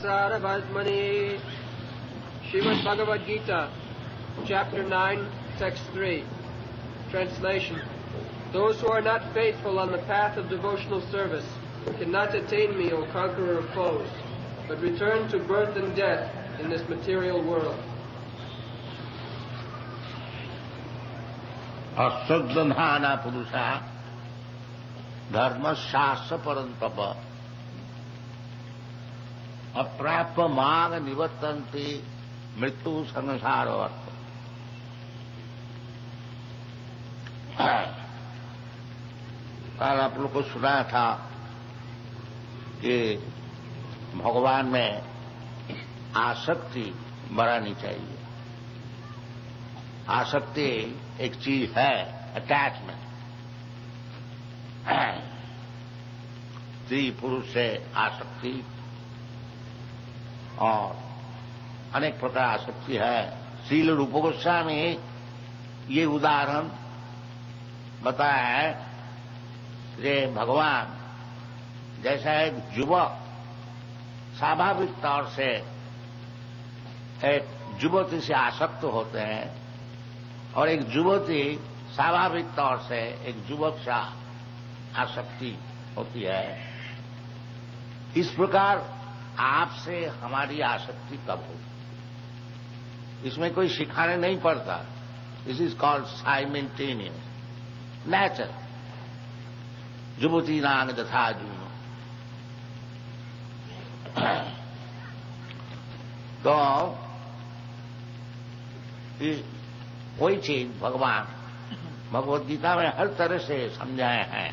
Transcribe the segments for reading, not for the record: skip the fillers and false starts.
Saravadmani. Srimad Bhagavad Gita, Chapter 9, Text 3. Translation. Those who are not faithful on the path of devotional service cannot attain me, O conqueror of foes, but return to birth and death in this material world. Asagdhanhana Purusha Dharma Shastra Parantapa Aprapa Maga Nivattanti Mrityu Sangasaravarta. कल आप लोग को सुनाया था कि भगवान में आसक्ति बढ़ानी चाहिए। आसक्ति एक चीज है, अटैचमेंट। स्त्री पुरुष से आसक्ति और अनेक प्रकार आसक्ति है। श्रील रूप गोस्वामी ये उदाहरण बताया है कि भगवान जैसा एक युवक स्वाभाविक तौर से एक युवती से आसक्त होते हैं और एक युवती स्वाभाविक तौर से एक युवक से आसक्ति होती है, इस प्रकार आपसे हमारी आसक्ति कब होगी? इसमें कोई सिखाने नहीं पड़ता। This is called simultaneous, nature. युवती नांग तथा जूनो। तो कोई चीज भगवान भगवद गीता में हर तरह से समझाए हैं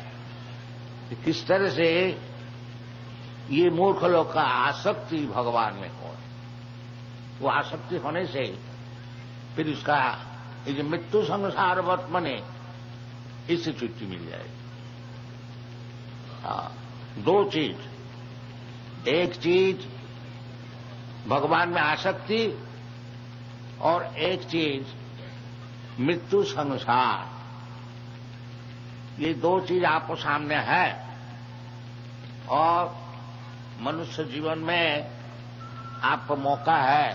कि किस तरह से ये मूर्ख लोग का आसक्ति भगवान में हो। वो आसक्ति होने से फिर उसका ये जो मृत्यु संसार वर्तमने इससे छुट्टी मिल जाएगी। दो चीज, एक चीज भगवान में आसक्ति और एक चीज मृत्यु संसार। ये दो चीज आपको सामने है और मनुष्य जीवन में आपको मौका है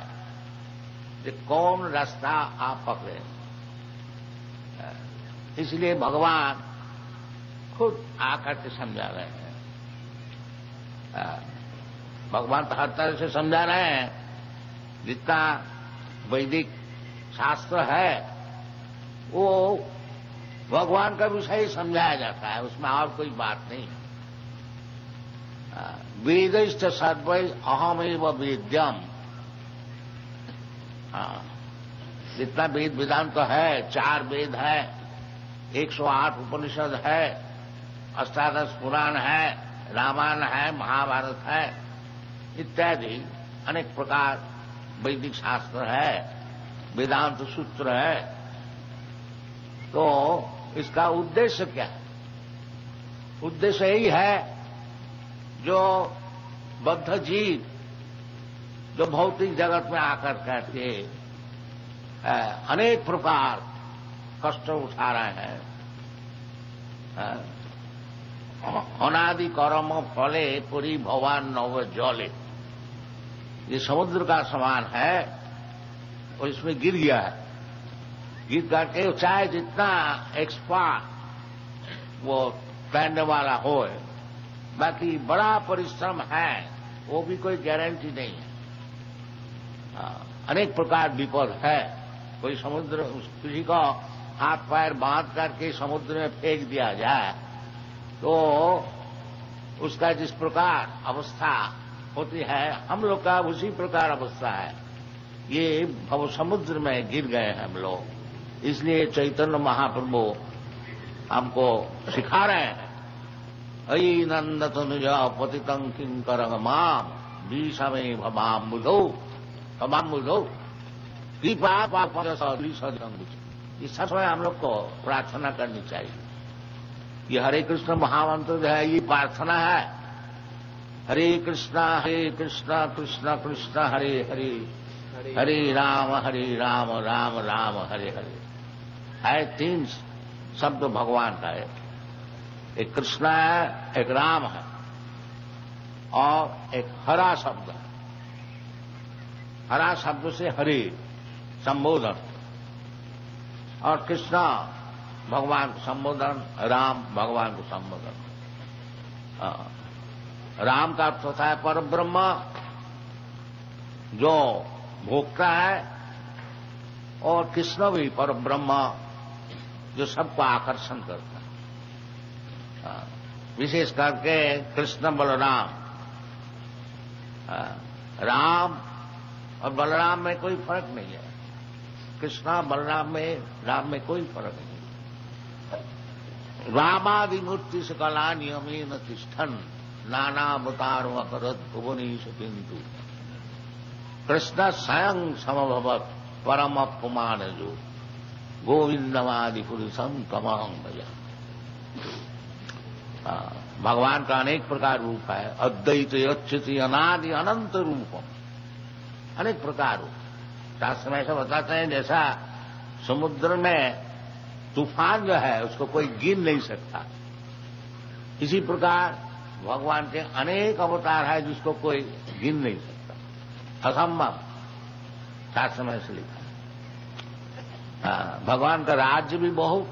कि कौन रास्ता आप पकड़े। इसलिए भगवान खुद आकर के समझा रहे हैं। भगवान तो हर तरह से समझा रहे हैं। जितना वैदिक शास्त्र है वो भगवान का विषय ही समझाया जाता है, उसमें और कोई बात नहीं। वेदिष्ट सर्वै अहमेव वेद्यम। जितना वेद वेदांत तो है, 4 वेद है, 108 उपनिषद है, 18 पुराण है, रामायण है, महाभारत है, इत्यादि अनेक प्रकार वैदिक शास्त्र है, वेदांत सूत्र है। तो इसका उद्देश्य क्या है? उद्देश्य यही है जो बद्ध जीव जो भौतिक जगत में आकर करके अनेक प्रकार कष्ट उठा रहे हैं। अनादि कर्म फले पुरी भवान नव जले। ये समुद्र का समान है और इसमें गिर गया है। गिर करके चाहे जितना एक्सपर्ट वो तैरने वाला हो, बाकी बड़ा परिश्रम है, वो भी कोई गारंटी नहीं है। अनेक प्रकार विपद है। कोई समुद्र किसी को हाथ पैर बांध करके समुद्र में फेंक दिया जाए तो उसका जिस प्रकार अवस्था होती है, हम लोग का उसी प्रकार अवस्था है। ये भव समुद्र में गिर गए हैं हम लोग। इसलिए चैतन्य महाप्रभु हमको सिखा रहे हैं, अयि नंद तनुजा पतितं किंकरं माम विषमे भवाम्बुधौ भवाम्बुधौ कृपा इस समय हम लोग को प्रार्थना करनी चाहिए। ये हरे कृष्ण महामंत्र जो है ये प्रार्थना है। हरे कृष्णा कृष्ण कृष्ण हरे हरे, हरे राम राम राम हरे हरे। है 3 शब्द भगवान का है। एक कृष्ण है, एक राम है और एक हरा शब्द है। हरा शब्द से हरे संबोधन, और कृष्ण भगवान को संबोधन, राम भगवान को संबोधन। राम का अर्थ होता है पर ब्रह्म, जो भोक्ता है, और कृष्ण भी पर ब्रह्म, जो सबको आकर्षण करता है। विशेष करके कृष्ण बलराम, राम और बलराम में कोई फर्क नहीं है। कृष्णा बलराम में, राम में कोई फर्क नहीं। रामादि मूर्ति सकला नियमेन तिष्ठन् नाना अवतारो अकरत् भुवनेश किंतु कृष्ण स्वयं समभवत् परम पुमान जो गोविंदमादि पुरुषम तमाम भजा। भगवान का अनेक प्रकार रूप है, अद्वैत अच्युत अनादि अनंत रूपम, अनेक प्रकार रूप। शास्त्र में ऐसा बताते हैं जैसा समुद्र में तूफान जो है उसको कोई गिन नहीं सकता, इसी प्रकार भगवान के अनेक अवतार है जिसको कोई गिन नहीं सकता, असंभव। शास्त्र में ऐसे लिखा है। भगवान का राज्य भी बहुत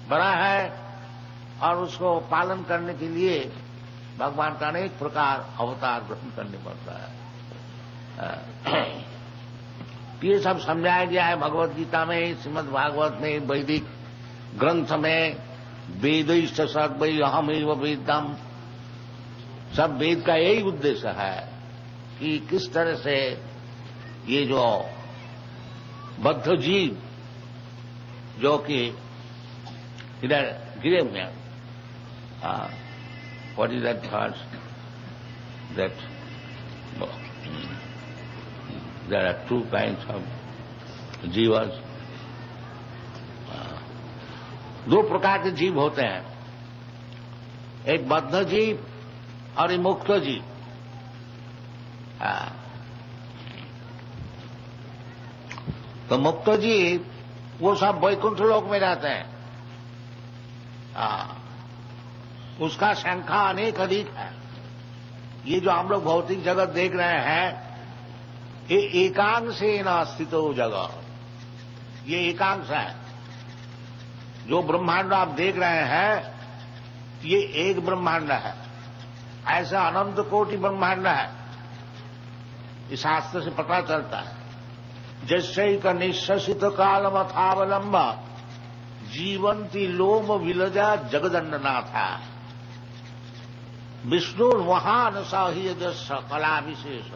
बड़ा है और उसको पालन करने के लिए भगवान का अनेक प्रकार अवतार ग्रहण करने पड़ता है। ये सब समझाया गया है भगवत गीता में, श्रीमद् भागवत में, वैदिक ग्रंथ में। वेदैश्च सर्वै अहमेव वेदम, सब वेद का यही उद्देश्य है कि किस तरह से ये जो बद्ध जीव जो कि इधर गिरे हुए हैं, what is that thought that there are two kinds of जीवर्स, दो प्रकार के जीव होते हैं, एक बद्ध जीव और एक मुक्त जीव। तो मुक्त जीव वो सब वैकुंठ लोक में रहते हैं। उसका संख्या अनेक अधिक है। ये जो हम लोग भौतिक जगत देख रहे हैं, ये एकांश से न अस्तित्व जगह, ये एकांश है। जो ब्रह्मांड आप देख रहे हैं ये एक ब्रह्मांड है, ऐसा अनंत कोटि ब्रह्मांड है। इस शास्त्र से पता चलता है। जैसे निश्चित कालम अथावलंब जीवंती लोम विलजा जगदंडनाथा विष्णु महान साहिय कला विशेष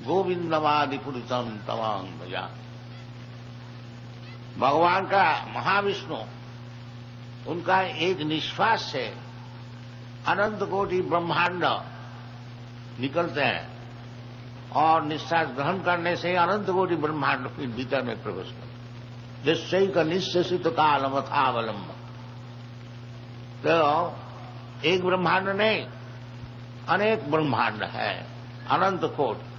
गोविंदवादि पुरुषम तमाम भजा। भगवान का महाविष्णु, उनका एक निश्वास से अनंत कोटि ब्रह्मांड निकलते हैं और निश्वास ग्रहण करने से अनंत कोटि ब्रह्मांड के भीतर में प्रवेश करते, जिससे का निश्चित कालम अथावलंब। तो एक ब्रह्मांड नहीं, अनेक ब्रह्मांड है, अनंत कोटि।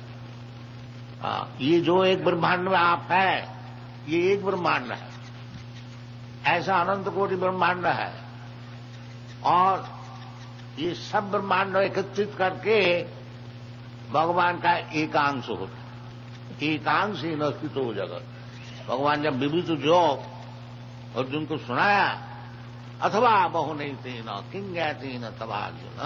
ये जो एक ब्रह्मांड में आप है, ये एक ब्रह्मांड है, ऐसा अनंत कोटि ब्रह्मांड है। और ये सब ब्रह्मांड एकत्रित करके भगवान का एकांश होता है। एकांश ही नस्तित हो जगत। भगवान जब विविध योग अर्जुन को सुनाया, अथवा बहु नहीं तेना किंग तेन तबार्जुन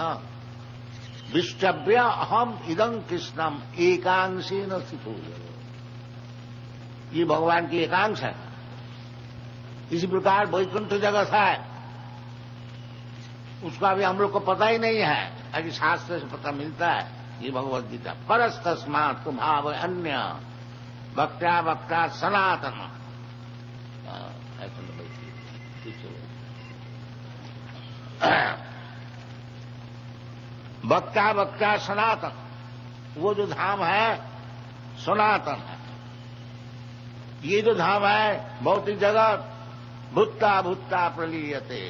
विष्टभ्य अहम इदं कृष्णम एकांशी न स्थित हो जगत। ये भगवान की एकांश है। इसी प्रकार वैकुंठ जगत है, उसका भी हम लोग को पता ही नहीं है, अभी शास्त्र से पता मिलता है। ये भगवत गीता परस्तस्मात् को भाव अन्य भक्त्या भक्ता सनातन। भक्त्या भक्ता सनातन, वो जो धाम है सनातन है। ये जो धाम है भौतिक जगत भूता भूता प्रलीयते,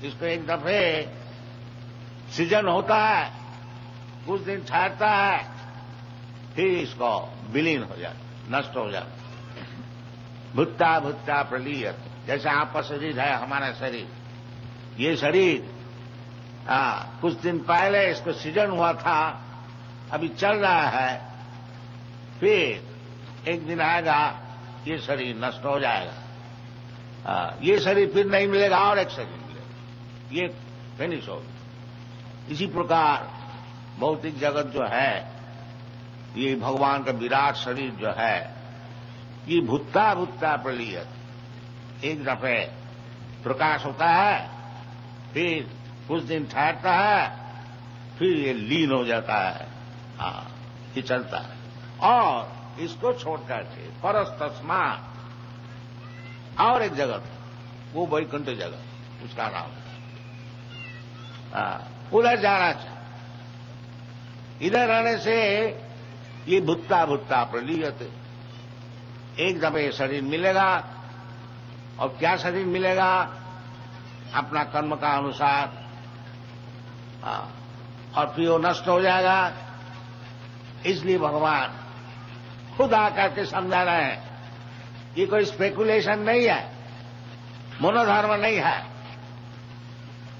इसको एक दफे सृजन होता है, कुछ दिन ठहरता है, फिर इसको विलीन हो जाता, नष्ट हो जाता। भूता भूता प्रलीयते, जैसे आपका शरीर है, हमारा शरीर, ये शरीर कुछ दिन पहले इसको सृजन हुआ था, अभी चल रहा है, फिर एक दिन आएगा ये शरीर नष्ट हो जाएगा, ये शरीर फिर नहीं मिलेगा और एक शरीर मिलेगा, ये फिनिश होगा। इसी प्रकार भौतिक जगत जो है, ये भगवान का विराट शरीर जो है, ये भुत्ता भुत्ता प्रलीयत, एक दफे प्रकाश होता है, फिर कुछ दिन ठहरता है, फिर ये लीन हो जाता है, ये चलता है। और इसको छोड़कर के परस्तस्मा और एक जगत, वो वैकुंठ जगत उसका नाम, उधर जाना चाहिए। इधर रहने से ये भुत्ता भुत्ता प्रलीयत, एक दफे शरीर मिलेगा, और क्या शरीर मिलेगा? अपना कर्म का अनुसार, और फिर वो नष्ट हो जाएगा। इसलिए भगवान खुद आकर के समझा रहे हैं, ये कोई स्पेकुलेशन नहीं है, मनोधर्म नहीं है,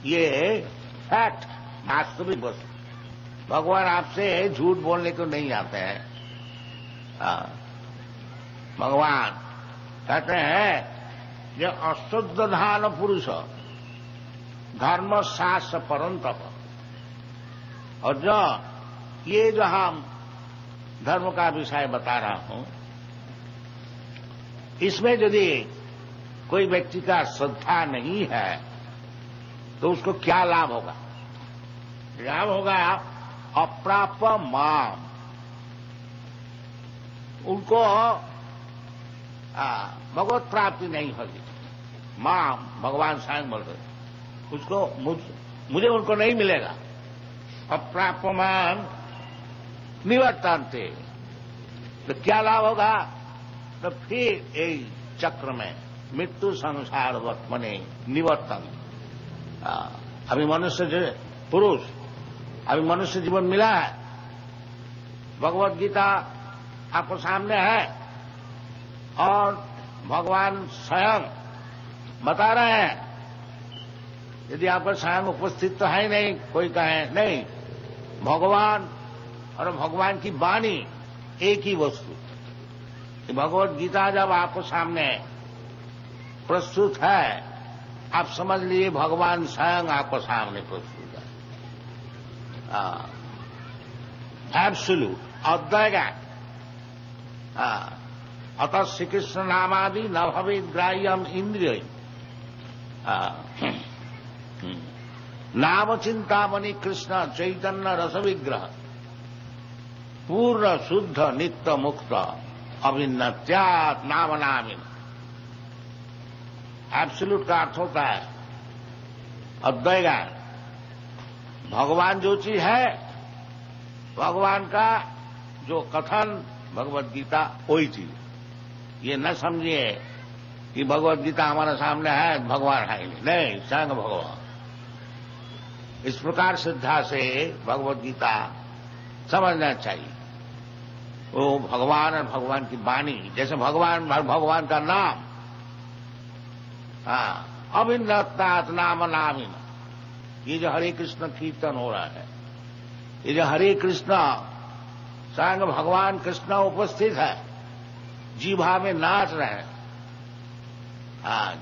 ये फैक्ट, वास्तविक वस्तु। भगवान आपसे झूठ बोलने को नहीं आते हैं। भगवान कहते हैं जो अशुद्ध धान पुरुष धर्म शास्त्र परंतप, और जो ये जो हम धर्म का विषय बता रहा हूं, इसमें यदि कोई व्यक्ति का श्रद्धा नहीं है तो उसको क्या लाभ होगा? लाभ होगा अप्राप्य माम, उनको भगवत प्राप्ति नहीं होगी। माम भगवान स्वयं बोल रहे, उसको मुझे उनको नहीं मिलेगा। अप्राप्यमान निवर्तन्ते, तो क्या लाभ होगा? तो फिर एक चक्र में मृत्यु संसार वर्तमने निवर्तन। अभी मनुष्य पुरुष, अभी मनुष्य जीवन मिला है, भगवत गीता आपको सामने है, और भगवान स्वयं बता रहे हैं। यदि आपका स्वयं उपस्थित तो है नहीं, कोई कहे नहीं, भगवान और भगवान की वाणी एक ही वस्तु। भगवत गीता जब आपको सामने प्रस्तुत है, आप समझ लीजिए भगवान स्वयं आपको सामने प्रस्तुत है। एब्सोल्यूट, अद्वैत। अतः श्री कृष्ण नामादि न भवेद ग्राह्यम इंद्रिय, नाम चिंतामणि कृष्ण चैतन्य रस विग्रह, पूर्ण शुद्ध नित्य मुक्त अभिन्नत्यात् नाम नामिन। एब्सोल्यूट का अर्थ होता है अद्वैत। भगवान जो चीज है, भगवान का जो कथन भगवत गीता वही चीज। ये न समझिए कि भगवत गीता हमारे सामने है, भगवान है नहीं, स्वयं भगवान। इस प्रकार श्रद्धा से भगवत गीता समझना चाहिए। वो भगवान और भगवान की वाणी, जैसे भगवान का नाम, अभिन्नत्तात् नाम नामिन। ये जो हरे कृष्ण कीर्तन हो रहा है, ये जो हरे कृष्ण स्वयं भगवान कृष्ण उपस्थित है, जीवा में नाच रहे हैं।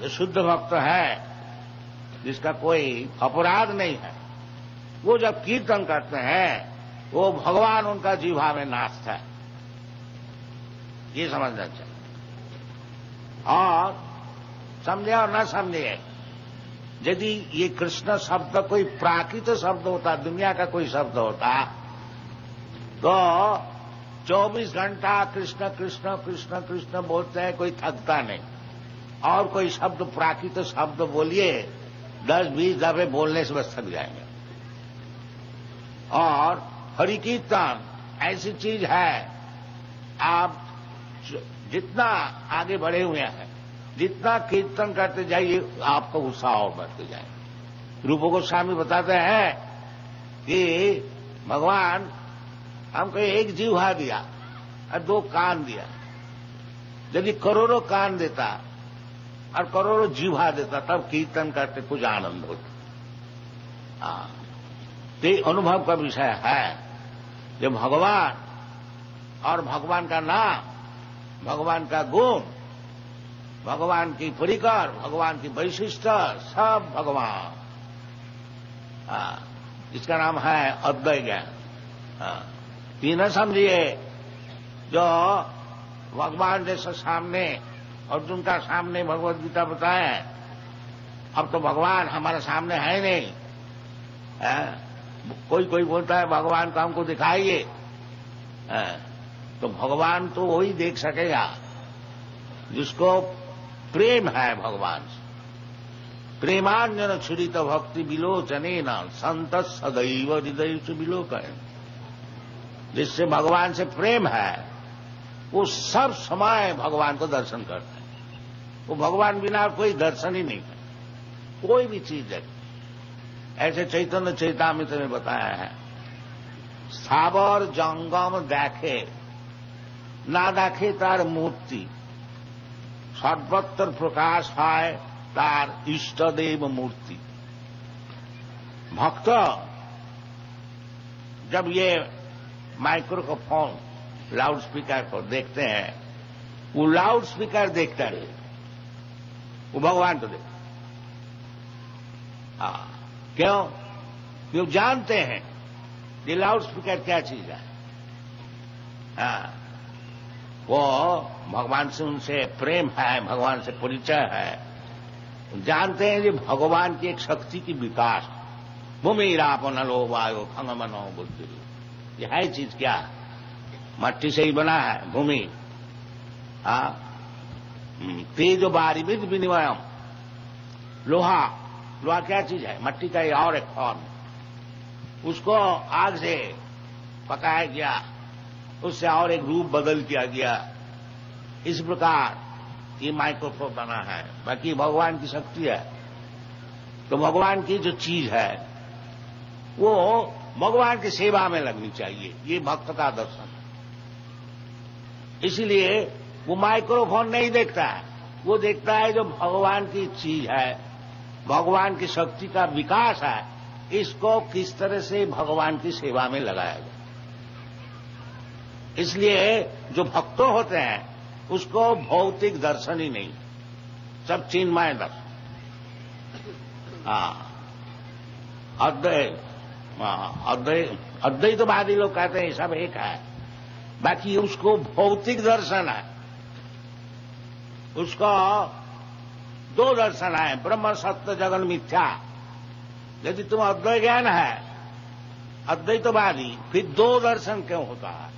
जो शुद्ध भक्त है, जिसका कोई अपराध नहीं है, वो जब कीर्तन करते हैं, वो भगवान उनका जीवा में नाचता है। ये समझना चाहिए। और समझे और न समझे, यदि ये कृष्ण शब्द कोई प्राकृत शब्द होता, दुनिया का कोई शब्द होता, तो 24 घंटा कृष्ण कृष्ण कृष्ण कृष्ण बोलते हैं, कोई थकता नहीं। और कोई शब्द प्राकृत शब्द बोलिए, 10-20 दफे बोलने से बस थक जाएंगे। और हरि कीर्तन ऐसी चीज है, आप जितना आगे बढ़े हुए हैं, जितना कीर्तन करते जाइए, आपका उत्साह और बढ़ते जाएगा। रूप गोस्वामी बताते हैं कि भगवान हमको एक जीवा दिया और 2 कान दिया। यदि करोड़ों कान देता और करोड़ों जीवा देता, तब कीर्तन करते कुछ आनंद होता। तो अनुभव का विषय है, जब भगवान और भगवान का नाम, भगवान का गुण, भगवान की परिकर, भगवान की वैशिष्ट, सब भगवान। इसका नाम है अद्वैत ज्ञान। तीन समझिए, जो भगवान जैसे सामने अर्जुन का सामने भगवद गीता बताए, अब तो भगवान हमारे सामने है नहीं। कोई कोई बोलता है भगवान को हमको दिखाइए, तो भगवान तो वही देख सकेगा जिसको प्रेम है भगवान से। प्रेमांजन छुरित भक्ति विलोचने न संत सदैव हृदय से विलोकन। जिससे भगवान से प्रेम है वो सब समय भगवान को दर्शन करता है। वो भगवान बिना कोई दर्शन ही नहीं है, कोई भी चीज है। ऐसे चैतन्य चैतामृत में बताया है, स्थावर जंगम देखे ना देखे तार मूर्ति, सर्वत्र प्रकाश है तार इष्टदेव मूर्ति। भक्त जब ये माइक्रोफोन लाउड स्पीकर को देखते हैं, वो लाउड स्पीकर देखता नहीं, वो भगवान को देखता। क्यों? वो जानते हैं ये लाउड स्पीकर क्या चीज है। वो भगवान से उनसे प्रेम है, भगवान से परिचय है, जानते हैं ये भगवान की एक शक्ति की विकास। भूमि रापो नलो वायु खंगमनो बुद्धि, ये है चीज क्या? मट्टी से ही बना है भूमि। तेज बारिविद विनिमयम, लोहा, लोहा क्या चीज है? मट्टी का ही और एक फॉर्म। उसको आग से पकाया गया, उससे और एक रूप बदल किया गया। इस प्रकार ये माइक्रोफोन बना है। बाकी भगवान की शक्ति है। तो भगवान की जो चीज है वो भगवान की सेवा में लगनी चाहिए, ये भक्त का दर्शन है। इसलिए वो माइक्रोफोन नहीं देखता है, वो देखता है जो भगवान की चीज है, भगवान की शक्ति का विकास है, इसको किस तरह से भगवान की सेवा में लगाया जाए। इसलिए जो भक्त होते हैं उसको भौतिक दर्शन ही नहीं, सब चिन्मय दर्शन। अद्वैतवादी लोग कहते हैं सब एक है, बाकी उसको भौतिक दर्शन है। उसको दो दर्शन है, ब्रह्म सत्य जगन मिथ्या। यदि तुम अद्वैत ज्ञान है, अद्वैतवादी, फिर दो दर्शन क्यों होता है?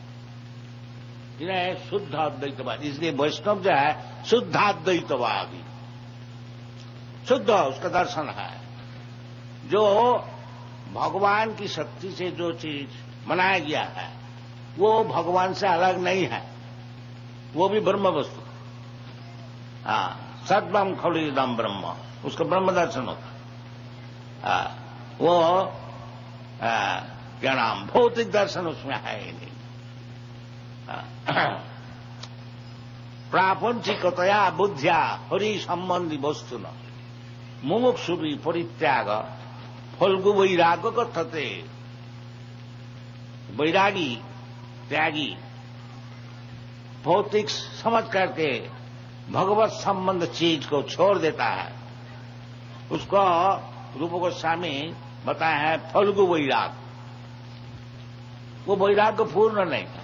इन्हें शुद्ध अद्वैतवादी, इसलिए वैष्णव जो है शुद्धाद्वैतवादी, शुद्ध उसका दर्शन है। जो भगवान की शक्ति से जो चीज बनाया गया है वो भगवान से अलग नहीं है, वो भी ब्रह्म वस्तु। सद्ब्रह्म खलुदम ब्रह्म, उसका ब्रह्म दर्शन होता है। वो क्या नाम, भौतिक दर्शन उसमें है ही नहीं। प्रापंचिकतया बुद्धिया हरि संबंधी वस्तु न मुमुक्षु भी परित्याग फल्गु वैराग्य कथते। वैरागी, त्यागी, भौतिक समझ करके भगवत संबंध चीज को छोड़ देता है, उसको रूप गोस्वामी बताया है फल्गु वैराग। वो वैराग्य पूर्ण नहीं है।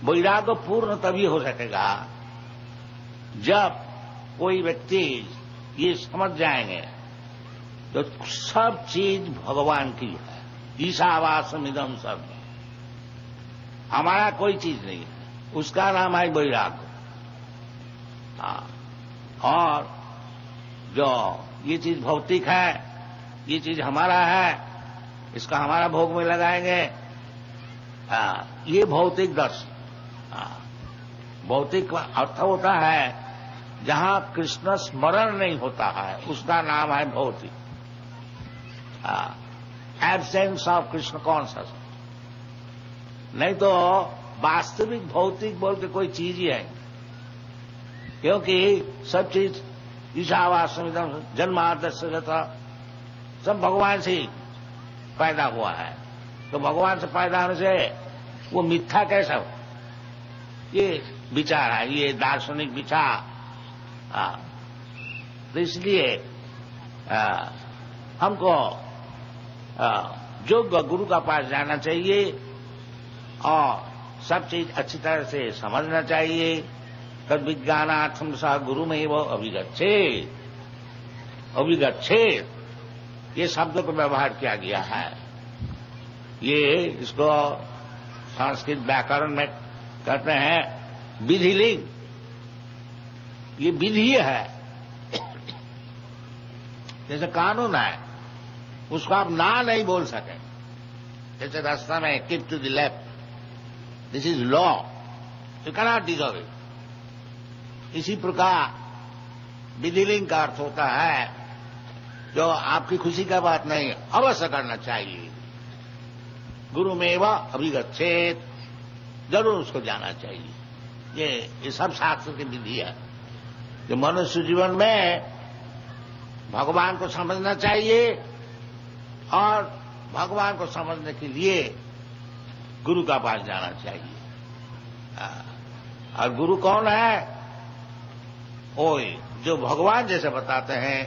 वैराग्य पूर्ण तभी हो सकेगा जब कोई व्यक्ति ये समझ जाएंगे तो सब चीज भगवान की है। ईशावासम इदम सब, हमारा कोई चीज नहीं है, उसका नाम है वैराग्य। और जो ये चीज भौतिक है, ये चीज हमारा है, इसका हमारा भोग में लगाएंगे, ये भौतिक दर्शन। भौतिक का अर्थ होता है जहां कृष्ण स्मरण नहीं होता है, उसका नाम है भौतिक। Absence of Krishna conscious. नहीं तो वास्तविक भौतिक बोल के कोई चीज ही है, क्योंकि सब चीज ईशावासम जन्माद्यस्य सब भगवान से पैदा हुआ है। तो भगवान से पैदा होने से वो मिथ्या कैसा हो? ये विचार है, ये दार्शनिक विचार। तो इसलिए हमको योग्य गुरु का पास जाना चाहिए और सब चीज अच्छी तरह से समझना चाहिए। तद विज्ञानार्थम सह गुरु में वो अभिगच्छेत, अभिगच्छेत ये शब्द को व्यवहार किया गया है। ये इसको संस्कृत व्याकरण में कहते हैं विधिलिंग। ये विधि है, जैसे कानून है, उसको आप ना नहीं बोल सके। जैसे रास्ता में keep to the left, this is law, you can not dissolve it. इसी प्रकार विधिलिंग का अर्थ होता है जो आपकी खुशी का बात नहीं, अवश्य करना चाहिए। गुरु में व अभिगच्छेत, जरूर उसको जाना चाहिए। ये सब शास्त्र की विधि है। जो मनुष्य जीवन में भगवान को समझना चाहिए और भगवान को समझने के लिए गुरु का पास जाना चाहिए। और गुरु कौन है? ओए जो भगवान जैसे बताते हैं,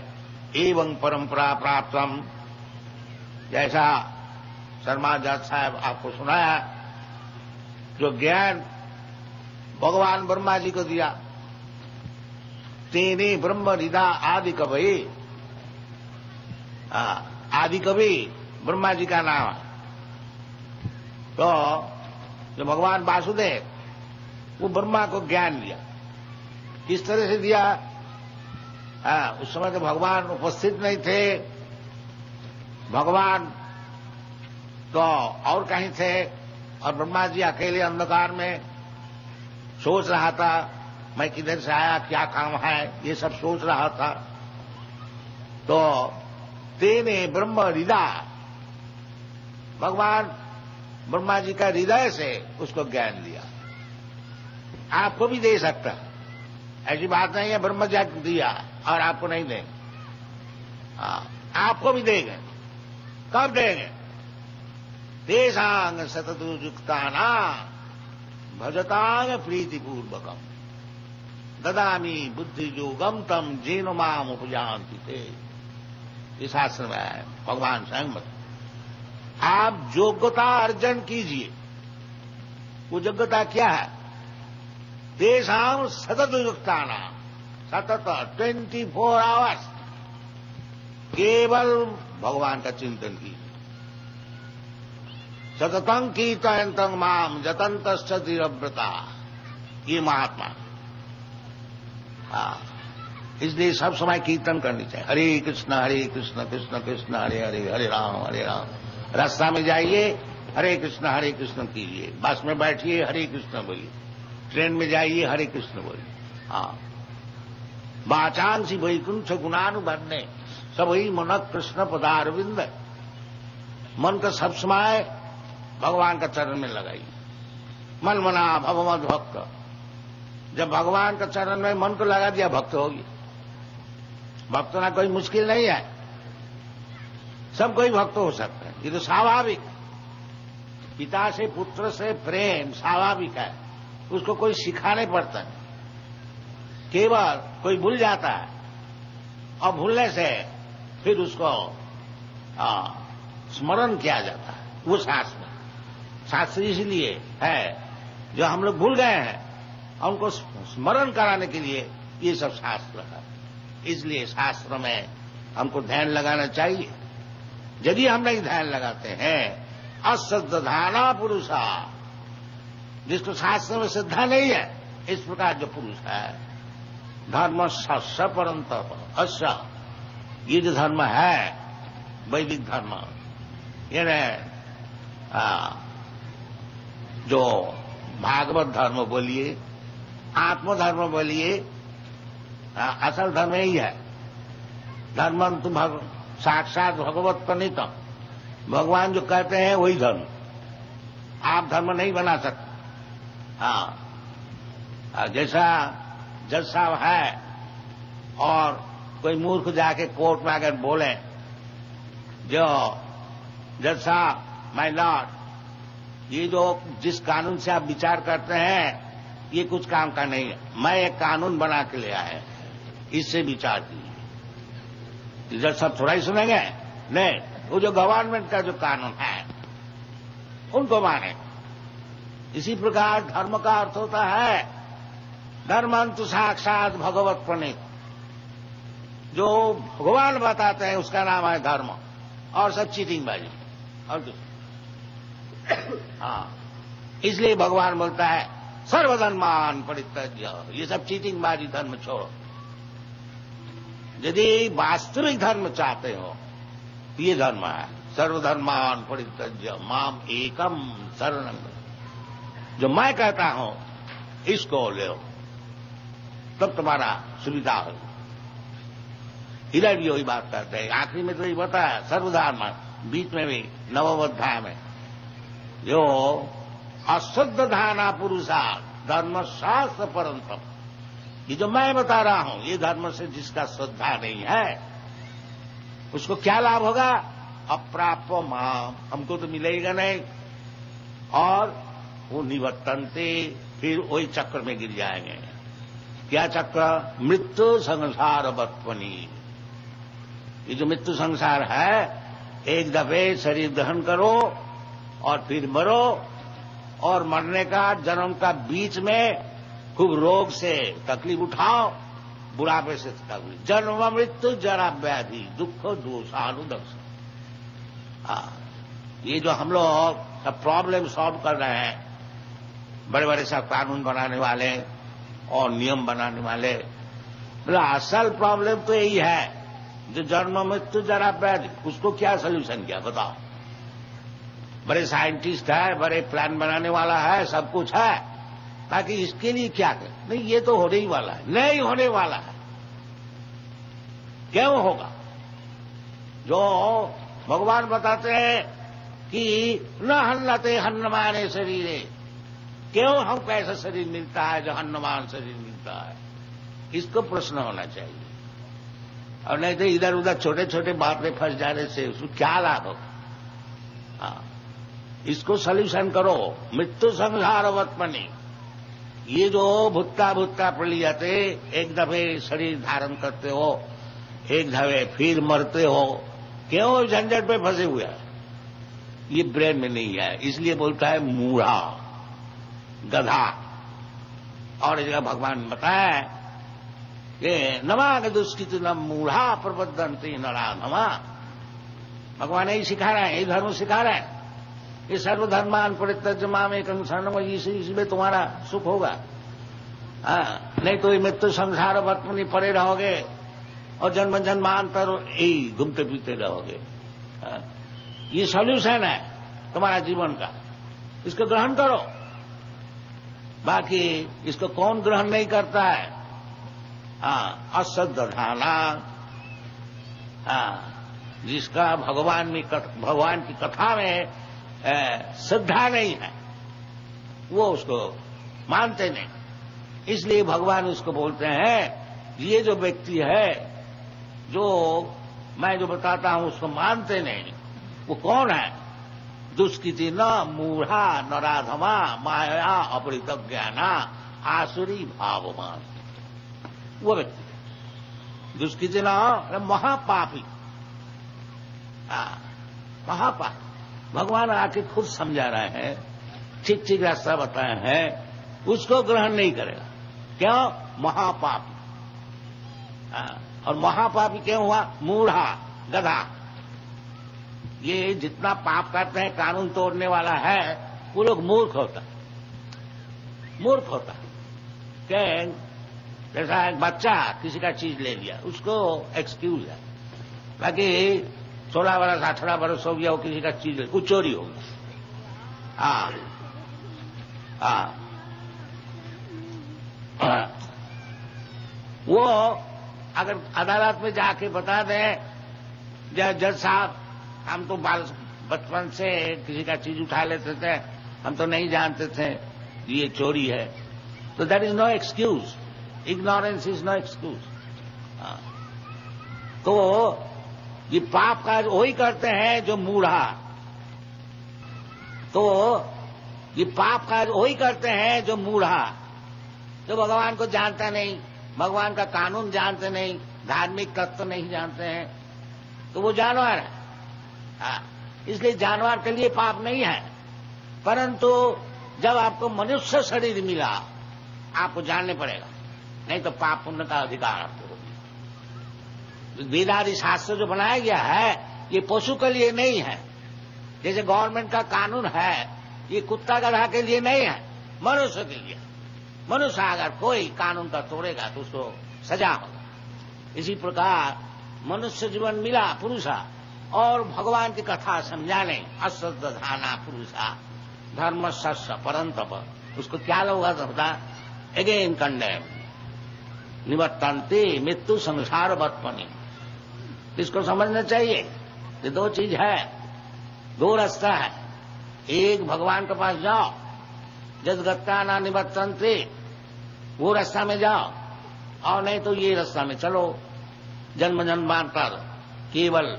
एवं परंपरा प्राप्तम, जैसा शर्मा जज साहब आपको सुनाया, जो ज्ञान भगवान ब्रह्मा जी को दिया, तेने ब्रह्म हृदा आदि कवि। आदि कवि ब्रह्मा जी का नाम है। तो जो भगवान वासुदेव, वो ब्रह्मा को ज्ञान दिया। किस तरह से दिया? उस समय तो भगवान उपस्थित नहीं थे। भगवान तो और कहीं थे और ब्रह्मा जी अकेले अंधकार में सोच रहा था, मैं किधर से आया, क्या काम है, ये सब सोच रहा था। तो तेने ब्रह्म हृदय, भगवान ब्रह्मा जी का हृदय से उसको ज्ञान दिया। आपको भी दे सकता, ऐसी बात नहीं है ब्रह्म जी दिया और आपको नहीं देंगे। आपको भी देंगे। कब देंगे? तेषांग सततुयुक्ताना भजतांग प्रीतिपूर्वकम ददामी बुद्धि योगम तम जेन माम उपजान्ति ते। इस शास्त्र में है, भगवान स्वयं आप योग्यता अर्जन कीजिए। वो योग्यता क्या है? तेषां सततयुक्ताना, सतत 24 आवर्स केवल भगवान का चिंतन कीजिए। सततं कीर्तयन्तं माम जतन्तश्च धीरव्रता, ये महात्मा। इसलिए सब समय कीर्तन करनी चाहिए। हरे कृष्ण कृष्ण कृष्ण हरे हरे, हरे राम। रास्ता में जाइए हरे कृष्ण कीजिए, बस में बैठिए हरे कृष्ण बोलिए, ट्रेन में जाइए हरे कृष्ण बोलिए। वाचांसी वैकुंठ गुणानुबन्ने सबई मन कृष्ण पदारविंद। मन का सब समय भगवान का चरण में लगाइए। मन मना भगवत भक्त। जब भगवान का चरण में मन को लगा दिया, भक्त होगी। भक्त होना कोई मुश्किल नहीं है, सब कोई भक्त हो सकता है। ये तो स्वाभाविक, पिता से पुत्र से प्रेम स्वाभाविक है, उसको कोई सिखाने पड़ता है। केवल कोई भूल जाता है और भूलने से फिर उसको स्मरण किया जाता है। वो शास्त्र इसलिए है जो हम लोग भूल गए हैं, उनको स्मरण कराने के लिए ये सब शास्त्र है। इसलिए शास्त्र में हमको ध्यान लगाना चाहिए। यदि हम नहीं ध्यान लगाते हैं, अश्रद्धाना पुरुषा, जिसको शास्त्र में श्रद्धा नहीं है, इस प्रकार जो पुरुष है, धर्म स परंतप अश्र, ये जो धर्म है वैदिक धर्म, यानी जो भागवत धर्म बोलिए, आत्मधर्म बोलिए, असल धर्म यही है। धर्म तो साक्षात भगवत प्रणीतम, भगवान जो कहते हैं वही धर्म। आप धर्म नहीं बना सकते। जैसा जज साहब है और कोई मूर्ख जाके कोर्ट में अगर बोले, जो जज साहब माय लॉर्ड ये जो जिस कानून से आप विचार करते हैं ये कुछ काम का नहीं है। मैं एक कानून बना के ले आया, इससे विचार कीजिए। इधर सब थोड़ा ही सुनेंगे, नहीं, वो जो गवर्नमेंट का जो कानून है उनको माने। इसी प्रकार धर्म का अर्थ होता है धर्मंतु साक्षात भगवत प्रणीत। जो भगवान बताते हैं उसका नाम है धर्म, और सब चीटिंगबाजी और कुछ। हाँ, इसलिए भगवान बोलता है सर्वधर्मान परित्यज्य, ये सब चीटिंगबाजी धर्म छोड़ो। यदि वास्तविक धर्म चाहते हो तो ये धर्म है, सर्वधर्मान परित्यज्य माम एकम शरणं। जो मैं कहता हूं इसको ले लो, तब तुम्हारा सुविधा हो। इधर भी वही बात करते हैं, आखिरी में तो ये बताया सर्वधर्म, बीच में भी नवम अध्याय में जो अशुद्ध धाना पुरुषा धर्म शास्त्र परंतम, ये जो मैं बता रहा हूं ये धर्म से जिसका श्रद्धा नहीं है उसको क्या लाभ होगा? अप्राप्य माम, हमको तो मिलेगा नहीं, और वो निवर्तनते, फिर वही चक्र में गिर जाएंगे। क्या चक्र? मृत्यु संसार बत्वनी। ये जो मृत्यु संसार है, एक दफे शरीर दहन करो और फिर मरो, और मरने का जन्म का बीच में खूब रोग से तकलीफ उठाओ, बुढ़ापे से तकलीफ, जन्म मृत्यु जरा व्याधि दुख दोषानुदक्ष। ये जो हम लोग सब प्रॉब्लम सॉल्व कर रहे हैं, बड़े बड़े सब कानून बनाने वाले और नियम बनाने वाले, मतलब असल प्रॉब्लम तो यही है, जो जन्म मृत्यु जरा व्याधि, उसको क्या सोल्यूशन किया बताओ? बड़े साइंटिस्ट है, बड़े प्लान बनाने वाला है, सब कुछ है, ताकि इसके लिए क्या करें? नहीं, ये तो होने ही वाला है, नहीं होने वाला है। क्यों होगा? जो भगवान बताते हैं कि न हन्नते हन्नमाने शरीरे, क्यों हमको ऐसा शरीर मिलता है जो हन्नमान शरीर मिलता है? इसको प्रश्न होना चाहिए, और नहीं तो इधर उधर छोटे छोटे बात में फंस जाने से उसको क्या लाभ होगा? हाँ, इसको सॉल्यूशन करो। मृत्यु संसार वत्मनि, ये जो भुट्टा भुट्टा प्रलियते, एक दफे शरीर धारण करते हो, एक दफे फिर मरते हो, क्यों झंझट पे फंसे हुए हैं? ये ब्रेन में नहीं है, इसलिए बोलता है मूढ़ा, गधा। और इस जगह भगवान बताया कि नमाग दुष्कृत न मूढ़ा प्रबद्धन्ति नराधमा। भगवान यही सिखा रहे हैं, यही धर्म सिखा रहे हैं, ये सर्वधर्मान परित्यज्य माम एकं शरणं, इसमें तुम्हारा सुख होगा। हाँ, नहीं तो ये मृत्यु संसार वर्तमनि पड़े रहोगे और जन्म जन्मांतर यही घूमते फिरते रहोगे। हाँ, ये सॉल्यूशन है तुम्हारा जीवन का, इसको ग्रहण करो। बाकी इसको कौन ग्रहण नहीं करता है? हाँ, अश्रद्ध धाना, हाँ, जिसका भगवान की कथा में श्रद्धा नहीं है, वो उसको मानते नहीं। इसलिए भगवान उसको बोलते हैं ये जो व्यक्ति है, जो मैं जो बताता हूं उसको मानते नहीं, वो कौन है? दुष्कृति न मूढ़ा नराधमा माया अपरितज्ञाना आसुरी भावमान। वो व्यक्ति दुष्कृति न महापापी, महापापी। भगवान आके खुद समझा रहे हैं, ठीक ठीक रास्ता बताए हैं, उसको ग्रहण नहीं करेगा। क्यों? महापापी। और महापापी क्यों हुआ? मूढ़ा, गधा। ये जितना पाप करते हैं, कानून तोड़ने वाला है, वो लोग मूर्ख होता है, मूर्ख होता है। क्या? जैसा एक बच्चा किसी का चीज ले लिया, उसको एक्सक्यूज है, बाकी 16 बरस 18 बरस हो गया, वो किसी का चीज वो चोरी हो गया। वो अगर अदालत में जाके बता दें, जज साहब हम तो बचपन से किसी का चीज उठा लेते थे, हम तो नहीं जानते थे ये चोरी है, तो that is no excuse, ignorance is no excuse. तो ये पाप काज वही करते हैं जो मूढ़ा। तो ये पाप कार्य वही करते हैं जो मूढ़ा, जो भगवान को जानता नहीं, भगवान का कानून जानते नहीं, धार्मिक तत्व नहीं जानते हैं, तो वो जानवर है। इसलिए जानवर के लिए पाप नहीं है। परंतु जब आपको मनुष्य शरीर मिला, आपको जानने पड़ेगा, नहीं तो पाप पुण्य का अधिकार आपको होगा। वेदादि शास्त्र जो बनाया गया है ये पशु के लिए नहीं है। जैसे गवर्नमेंट का कानून है, ये कुत्ता गधा के लिए नहीं है, मनुष्य के लिए। मनुष्य अगर कोई कानून का तोड़ेगा तो उसको सजा होगा। इसी प्रकार मनुष्य जीवन मिला पुरुषा, और भगवान की कथा समझाने अश्रद्धाना पुरुषा धर्म शस्य परंतप, उसको क्या लोग होता अगेन कंडेम निवर्तन्ते मृत्यु संसार बत्पनी। इसको समझना चाहिए कि दो चीज है, दो रास्ता है। एक भगवान के पास जाओ, जदगत्ता ना निवर्तन्ते, वो रास्ता में जाओ, और नहीं तो ये रास्ता में चलो। जन्म जन्मांतर केवल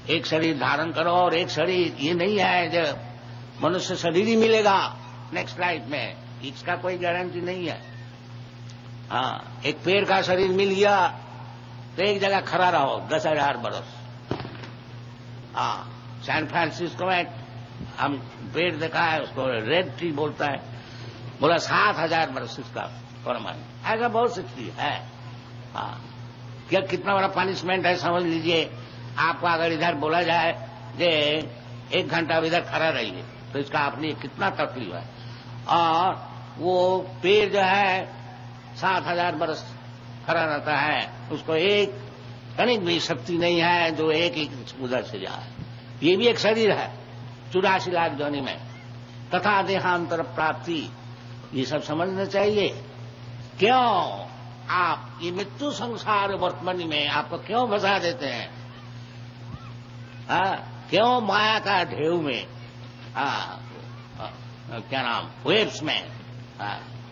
एक शरीर धारण करो, और एक शरीर ये नहीं है जो मनुष्य शरीर ही मिलेगा नेक्स्ट लाइफ में, इसका कोई गारंटी नहीं है। हाँ, एक पेड़ का शरीर मिल गया तो एक जगह खड़ा रहो 10,000 बरस। हाँ, सैन फ्रांसिस्को में हम पेड़ देखा है, उसको रेड ट्री बोलता है, बोला 7,000 बरस उसका परमानेंट, ऐसा बहुत सी चीज है। हाँ, क्या कितना बड़ा पनिशमेंट है समझ लीजिए। आपको अगर इधर बोला जाए कि 1 घंटा इधर खड़ा रहिए, तो इसका अपनी कितना तकलीफ है। और वो पेड़ जो है 7,000 बरस खड़ा रहता है, उसको एक तनिक भी शक्ति नहीं है जो एक उधर से जाए। ये भी एक शरीर है 84 लाख योनि में, तथा देहांतर प्राप्ति, ये सब समझना चाहिए। क्यों आप ये मृत्यु संसार वर्तमान में आपको क्यों फंसा देते हैं? क्यों माया का ढेउ में, क्या नाम, वेब्स में,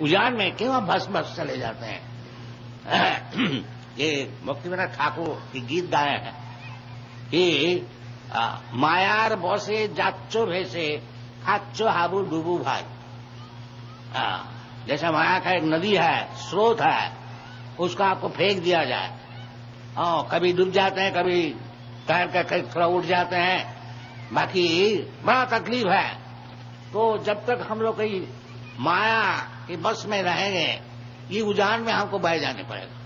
उजान में क्यों भस भस चले जाते हैं? ये मुक्तिनाथ ठाकुर की गीत गाए हैं कि मायार बसे जाच्चो भेसे खाच्चो हाबू डूबू भाई। जैसा माया का एक नदी है, स्रोत है, उसको आपको फेंक दिया जाए, कभी डूब जाते हैं, कभी तैर कर थोड़ा उठ जाते हैं, बाकी बड़ा तकलीफ है। तो जब तक हम लोग कहीं माया के बस में रहेंगे, ये उजान में हमको बह जाने पड़ेगा।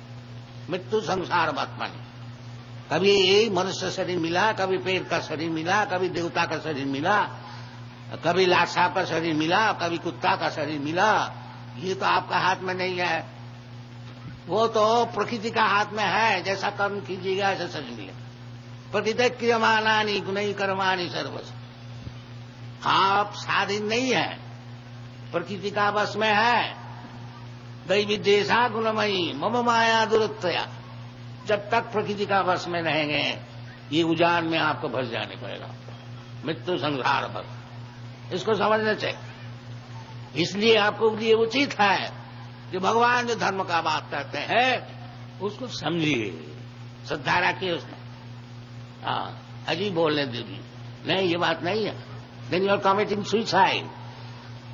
मृत्यु संसार वर्तमान, कभी मनुष्य शरीर मिला, कभी पेड़ का शरीर मिला, कभी देवता का शरीर मिला, कभी लाट साहब का शरीर मिला, कभी कुत्ता का शरीर मिला। ये तो आपका हाथ में नहीं है, वो तो प्रकृति का हाथ में है। जैसा कर्म कीजिएगा ऐसा शरीर मिलेगा। प्रकृति क्रियमाणानि गुणैः कर्माणि सर्वश, आप स्वाधीन नहीं है, प्रकृति का बस में है। दैवी देशा गुणमयी मम माया दुरुत्तया, जब तक प्रकृति का बस में रहेंगे, ये उजान में आपको भस जाने पड़ेगा। मृत्यु संसार बस, इसको समझना चाहिए। इसलिए आपको लिए उचित है कि भगवान जो धर्म का बात करते हैं उसको समझिए, श्रद्धा रखिए उसमें। अजीब बोलने दीजिए, नहीं ये बात नहीं है, then you are committing suicide.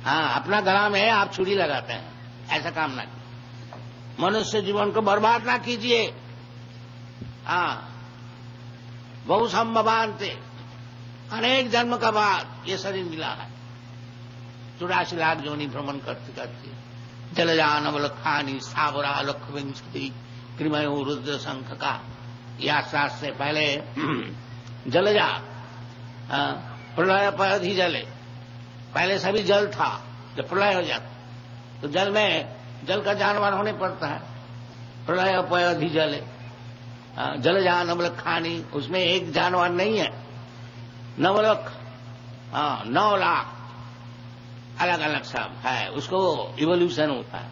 अपना गला में आप छुरी लगाते हैं, ऐसा काम ना कीजिए। मनुष्य जीवन को बर्बाद ना कीजिए। बहु संभवान्ते, अनेक जन्म का बाद ये शरीर मिला है। 84 लाख योनि भ्रमण करते करते, जलजान अवलखानी स्थावरा लक्ष्मी कृमयो रुद्र शंख का, यह शास्त्र से पहले जलजा प्रलय पर ही जले, पहले सभी जल था, जब प्रलय हो जाता तो जल में जल का जानवर होने पड़ता है। प्रलय पर अधिजले, जलजान नवलखानी, उसमें एक जानवर नहीं है, नवलख, 9 लाख अलग अलग सब है, उसको इवोल्यूशन होता है।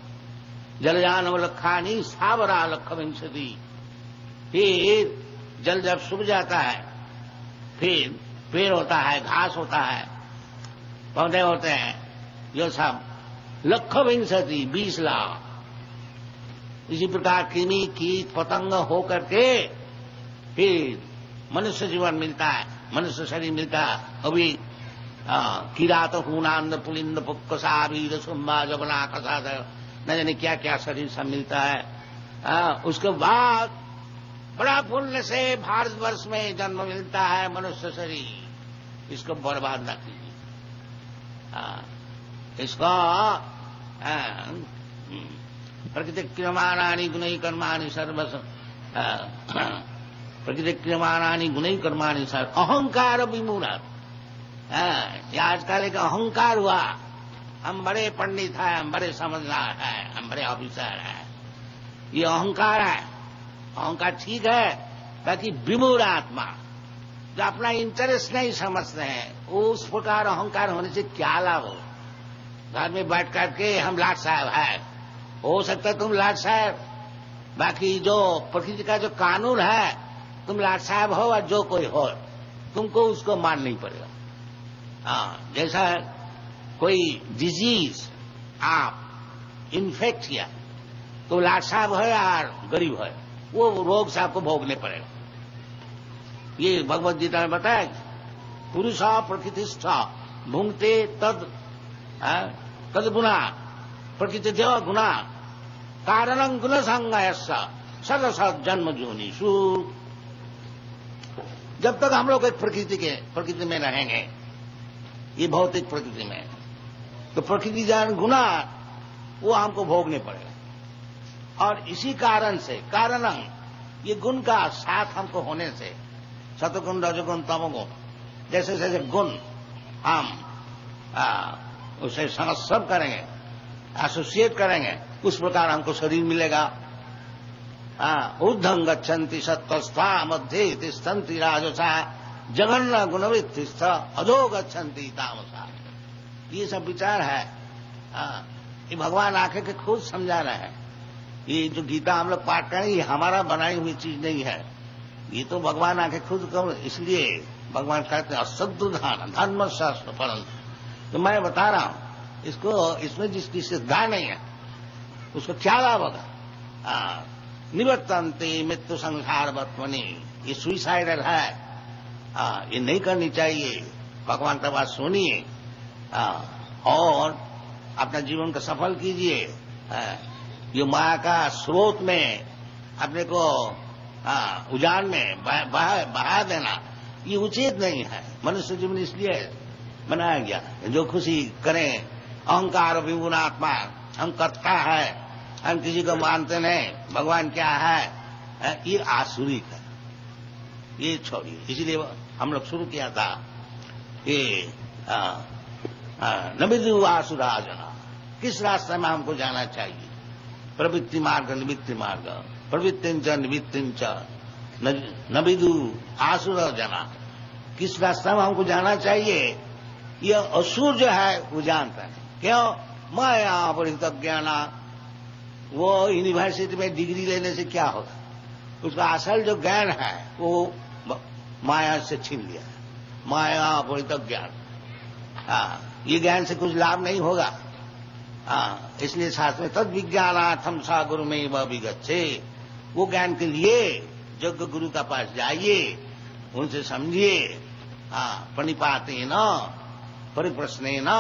जलजान नवलखानी सावरा लख विंशति, फिर जल जब सूख जाता है, फिर पेड़ होता है, घास होता है, पौधे होते हैं, जो सब लख विंशति 20 लाख। इसी प्रकार कृमि कीट पतंग हो करके फिर मनुष्य जीवन मिलता है, मनुष्य शरीर मिलता है। अभी किरात हूनांद पुलिंद पुक्कसा वीर सुम्बा जबना कसा न जाने क्या क्या शरीर सब मिलता है। उसके बाद बड़ा पुण्य से भारतवर्ष में जन्म मिलता है मनुष्य शरीर। इसको बर्बाद न कीजिए। इसको प्रकृति क्रियमाणानि गुणै कर्माणि सर्वस प्रकृति क्रियमाणानि गुणै कर्माणि सर्व अहंकार विमूढ़। ये आजकल एक अहंकार हुआ, हम बड़े पंडित हैं, हम बड़े समझदार हैं, हम बड़े ऑफिसर हैं। ये अहंकार है। अहंकार ठीक है, बाकी विमूढ़ आत्मा जो अपना इंटरेस्ट नहीं समझते हैं, उस प्रकार अहंकार होने से क्या लाभ हो। घर में बैठ करके हम लाट साहब है, हो सकता है तुम लाट साहब, बाकी जो प्रकृति का जो कानून है, तुम लाट साहब हो और जो कोई हो, तुमको उसको मान नहीं पड़ेगा। जैसा कोई डिजीज आप इन्फेक्ट किया तो लाट साहब है और गरीब है, वो रोग से आपको भोगने पड़ेगा। ये भगवत गीता में बताया, पुरुषा प्रकृतिस्थ भुंगते तद गुना प्रकृति देव गुना कारणं गुण संगयस्स सदसद जन्म जोनिषु। जब तक हम लोग एक प्रकृति में रहेंगे, ये भौतिक प्रकृति में, तो प्रकृति जान गुना वो हमको भोगने पड़ेगा। और इसी कारण से कारणं ये गुण का साथ हमको होने से, सतगुण रजगुण तमगुण जैसे जैसे गुण हम उसे सब करेंगे, एसोसिएट करेंगे, उस प्रकार हमको शरीर मिलेगा। ऊर्ध्वं गच्छन्ति सत्त्वस्था मध्ये तिष्ठन्ति राजसा जघन्य गुणवृत्तिस्थ अधो गच्छन्ति तामसा। ये सब विचार है। ये भगवान आके के खुद समझा रहे हैं। ये जो गीता हम लोग पाठ करें, ये हमारा बनाई हुई चीज नहीं है, ये तो भगवान आके खुद कहो। इसलिए भगवान कहते हैं असद्धान धर्म शास्त्र फलन। तो मैं बता रहा हूं इसको, इसमें जिसकी श्रद्धा नहीं है उसको क्या लाभ होगा। निवर्तन्ते मृत्यु संसार वर्तमनि, ये सुइसाइडल है, ये नहीं करनी चाहिए। भगवान का बात सुनिए और अपना जीवन को सफल कीजिए। ये माया का स्रोत में अपने को उजान में बहा देना ये उचित नहीं है। मनुष्य जीवन इसलिए बनाया गया जो खुशी करें। अहंकार विगुण आत्मा, हम करता है, हम किसी को मानते नहीं, भगवान क्या है, ये आसुरी है, ये छोड़िए। इसलिए हम लोग शुरू किया था कि नविदु आसुराजना, किस रास्ते में हमको जाना चाहिए। प्रवृत्ति मार्ग निवृत्ति मार्ग, प्रवृत्तिंच निवृत्तिंच नविदु आसुराजना, किस रास्ते में हमको जाना चाहिए। ये असुर जो है वो जानता है। क्यों? माया अपरित ज्ञाना। वो यूनिवर्सिटी में डिग्री लेने से क्या होगा, उसका असल जो ज्ञान है वो माया से छीन लिया। माया अपरित ज्ञान, ये ज्ञान से कुछ लाभ नहीं होगा। इसलिए शास्त्र में तद विज्ञानार्थम सा गुरु में वह विगच्छे, वो ज्ञान के लिए यज्ञ गुरु का पास जाइए, उनसे समझिए। प्रणिपाते न परिप्रश्ने न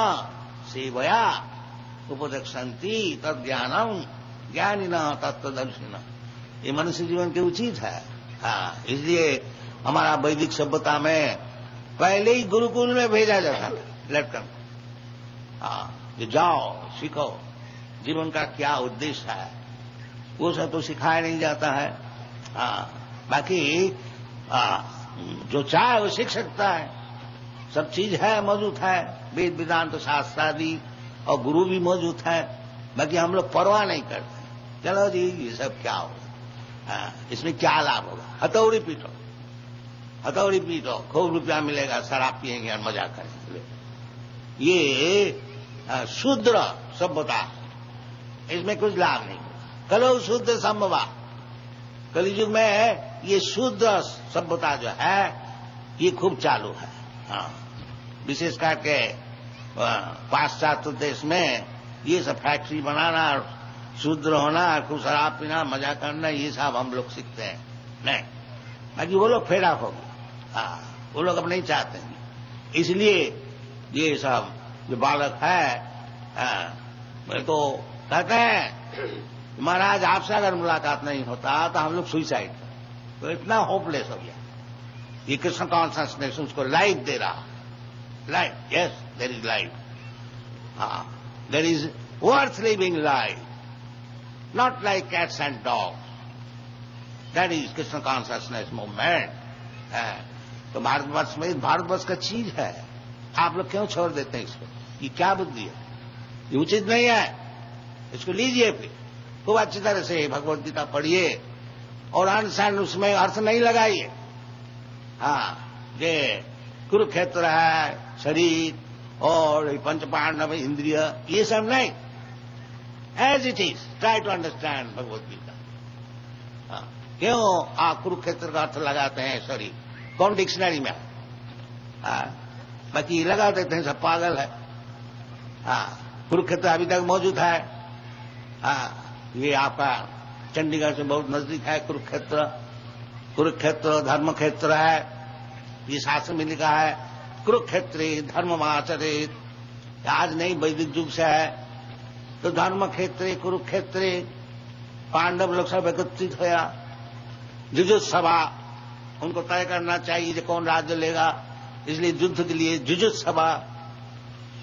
सेवया उपदक्षन्ति तद ज्ञानम ज्ञानी न तत्वदर्शिन। ये मनुष्य जीवन के उचित है। इसलिए हमारा वैदिक सभ्यता में पहले ही गुरुकुल में भेजा जाता था लड़कन, जो जाओ सीखो, जीवन का क्या उद्देश्य है वो सब तो सिखाया नहीं जाता है। बाकी जो चाहे वो सीख सकता है, सब चीज है, मौजूद है, वेद वेदांत शास्त्र आदि, और गुरु भी मौजूद है। बाकी हम लोग परवाह नहीं करते, चलो जी ये सब क्या होगा, इसमें क्या लाभ होगा। हथौड़ी पीटो, हथौड़ी पीटो, खूब रुपया मिलेगा, शराब पिएंगे और मजा करेंगे। ये शूद्र सभ्यता, इसमें कुछ लाभ नहीं। कलो शुद्ध संभवा, कलियुग में ये शूद्र सभ्यता जो है ये खूब चालू है। विशेष करके पाश्चात्य देश में ये सब फैक्ट्री बनाना, शूद्र होना, खूब शराब पीना, मजा करना, ये सब हम लोग सीखते हैं। नहीं, बाकी वो लोग फेड ऑफ हो गए, वो लोग अब नहीं चाहते हैं। इसलिए ये सब जो बालक है मैं तो कहते हैं महाराज आपसे अगर मुलाकात नहीं होता तो हम लोग सुइसाइड कर, तो इतना होपलेस हो गया। ये कृष्ण कॉन्शसनेस उसको लाइफ दे रहा, life, yes there is life, there is worth living life, not like cats and dogs, that is Krishna consciousness movement. तो भारतवर्ष में भारतवर्ष का चीज है, आप लोग क्यों छोड़ देते हैं इसको? ये क्या बुद्धि है? ये उचित नहीं है। इसको लीजिए, फिर खूब अच्छी तरह से भगवद गीता पढ़िए और अंडरस्टैंड, उसमें अर्थ नहीं लगाइए। ये कुरुक्षेत्र है, शरीर और पंच पांडव इंद्रिय, ये सब नहीं, as it is try to understand Bhagavad Gita. क्यों आप कुरुक्षेत्र का अर्थ लगाते हैं शरीर? कौन डिक्शनरी में? बाकी लगा देते हैं, सब पागल है। कुरुक्षेत्र अभी तक मौजूद है। ये आपका चंडीगढ़ से बहुत नजदीक है कुरुक्षेत्र। कुरुक्षेत्र धर्म क्षेत्र है, ये शास्त्र में लिखा है, कुरुक्षेत्रे धर्ममाचरेत। आज नहीं, वैदिक युग से है। तो धर्म क्षेत्रे कुरुक्षेत्रे पांडव लोग सब एकत्रित होया, जुजुत्सभा, उनको तय करना चाहिए कि कौन राज्य लेगा, इसलिए युद्ध के लिए जुजुत्सभा।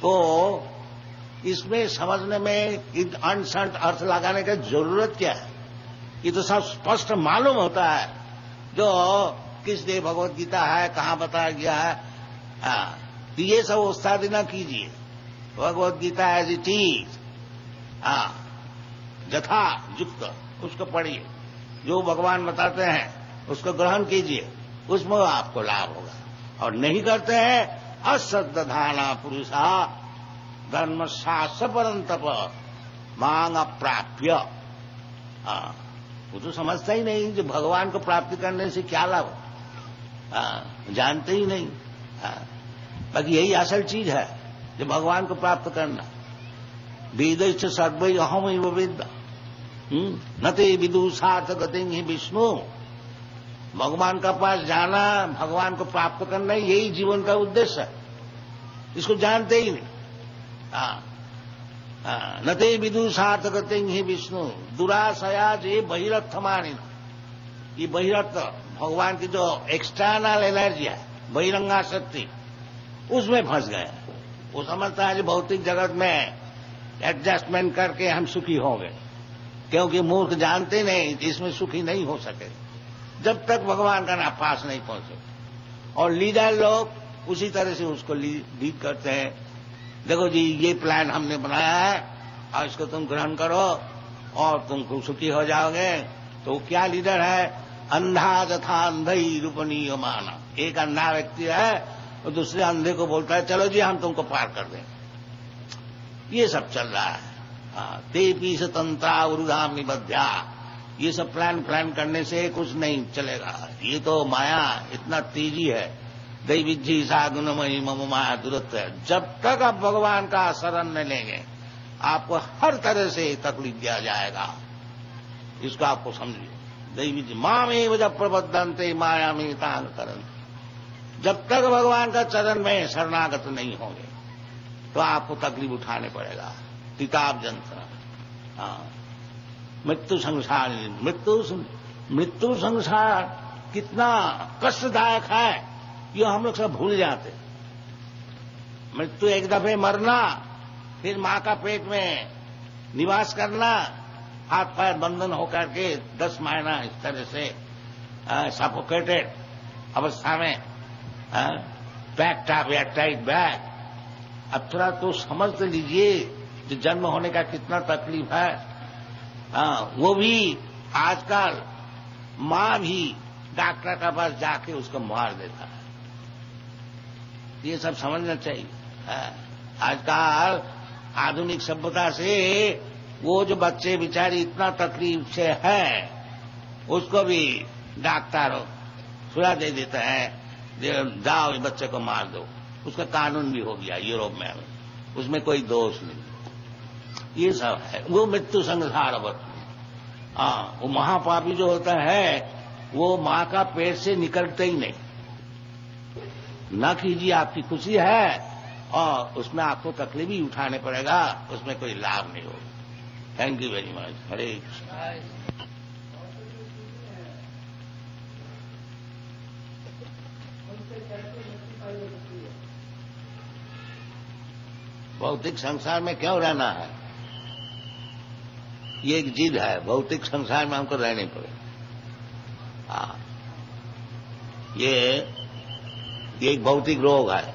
तो इसमें समझने में अनसंट अर्थ लगाने की जरूरत क्या है? ये तो सब स्पष्ट मालूम होता है, जो किस लिए भगवत गीता है, कहां बताया गया है। तो ये सब उस्तादी न कीजिए, Bhagavad Gita as it is, यथा युक्त उसको पढ़िए, जो भगवान बताते हैं उसको ग्रहण कीजिए, उसमें आपको लाभ होगा। और नहीं करते हैं, अश्रद्धाना पुरुषा धर्म शास्त्र परंतप मांग अप्राप्य। वो तो समझता ही नहीं कि भगवान को प्राप्ति करने से क्या लाभ, जानते ही नहीं। बाकी यही असल चीज है, जो भगवान को प्राप्त करना। वेद सर्वै अहम एव वेद न ते विदुषार्थ गति ही विष्णु। भगवान का पास जाना, भगवान को प्राप्त करना, यही जीवन का उद्देश्य है। इसको जानते ही नहीं। न ते विदुषार्थ गति ही विष्णु दुराशया जे बहिरथ मानिन। ये बहिरथ भगवान की जो एक्सटर्नल एनर्जी है, बहिरंगा शक्ति, उसमें फंस गए। वो समझता है कि भौतिक जगत में एडजस्टमेंट करके हम सुखी होंगे, क्योंकि मूर्ख जानते नहीं कि इसमें सुखी नहीं हो सके जब तक भगवान का पास नहीं पहुंचे। और लीडर लोग उसी तरह से उसको लीड करते हैं। देखो जी, ये प्लान हमने बनाया है और इसको तुम ग्रहण करो और तुम खूब सुखी हो जाओगे। तो क्या लीडर है? अंधा तथा अंधई रूपनीय माना। एक अंधा व्यक्ति है और दूसरे अंधे को बोलता है चलो जी हम तुमको पार कर दें। ये सब चल रहा है। ते पीस तंत्रा उरुधाम निबध्या। ये सब प्लान करने से कुछ नहीं चलेगा। ये तो माया इतना तेजी है। दैविज्जी सा गुणमयी मम माया दूरत्व है। जब तक आप भगवान का शरण न लेंगे, आपको हर तरह से तकलीफ दिया जाएगा। इसको आपको समझिए। दैविज्जी माम एव जब प्रबद्धन्ते माया में तांग करन। जब तक भगवान का चरण में शरणागत नहीं होंगे तो आपको तकलीफ उठाने पड़ेगा। तिताब जंत्र, मृत्यु संसार। मृत्यु संसार कितना कष्टदायक है, ये हम लोग सब भूल जाते। मृत्यु एक दफे मरना, फिर मां का पेट में निवास करना, हाथ पैर बंधन होकर के 10 महीना इस तरह से सफोकेटेड अवस्था में, पैक्ड अप या टाइट बैग। अब थोड़ा तो समझ तो लीजिए जो जन्म होने का कितना तकलीफ है। वो भी आजकल मां भी डॉक्टर का पास जाके उसको मार देता है। ये सब समझना चाहिए। आजकल आधुनिक सभ्यता से वो जो बच्चे बेचारी इतना तकलीफ से है, उसको भी डॉक्टर सुला दे देता है, जाओ इस बच्चे को मार दो। उसका कानून भी हो गया यूरोप में, उसमें कोई दोष नहीं। ये सब है वो मृत्यु संसार। वो महापापी जो होता है वो मां का पेट से निकलते ही नहीं। न कीजिए, आपकी खुशी है और उसमें आपको तकलीफ ही उठाने पड़ेगा, उसमें कोई लाभ नहीं होगा। Thank you very much. Hare Krishna. भौतिक संसार में क्यों रहना है? ये एक जिद है, भौतिक संसार में हमको रहने पड़ेगा। हाँ, ये एक भौतिक रोग है।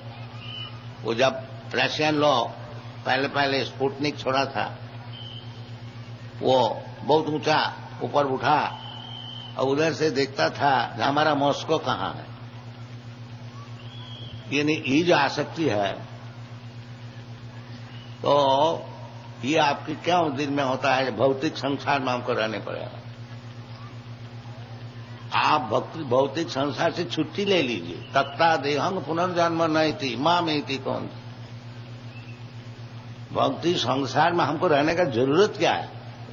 वो जब रशियन लोग पहले स्पुतनिक छोड़ा था, वो बहुत ऊंचा ऊपर उठा और उधर से देखता था हमारा मॉस्को कहाँ है। ये जो आसक्ति है, तो ये आपकी क्यों दिल में होता है? भौतिक संसार में हमको रहने पड़ेगा। आप भौतिक संसार से छुट्टी ले लीजिए। तत्ता देहंग पुनर्जन्म नहीं थी मां में थी कौन? भौतिक संसार में हमको रहने का जरूरत क्या है?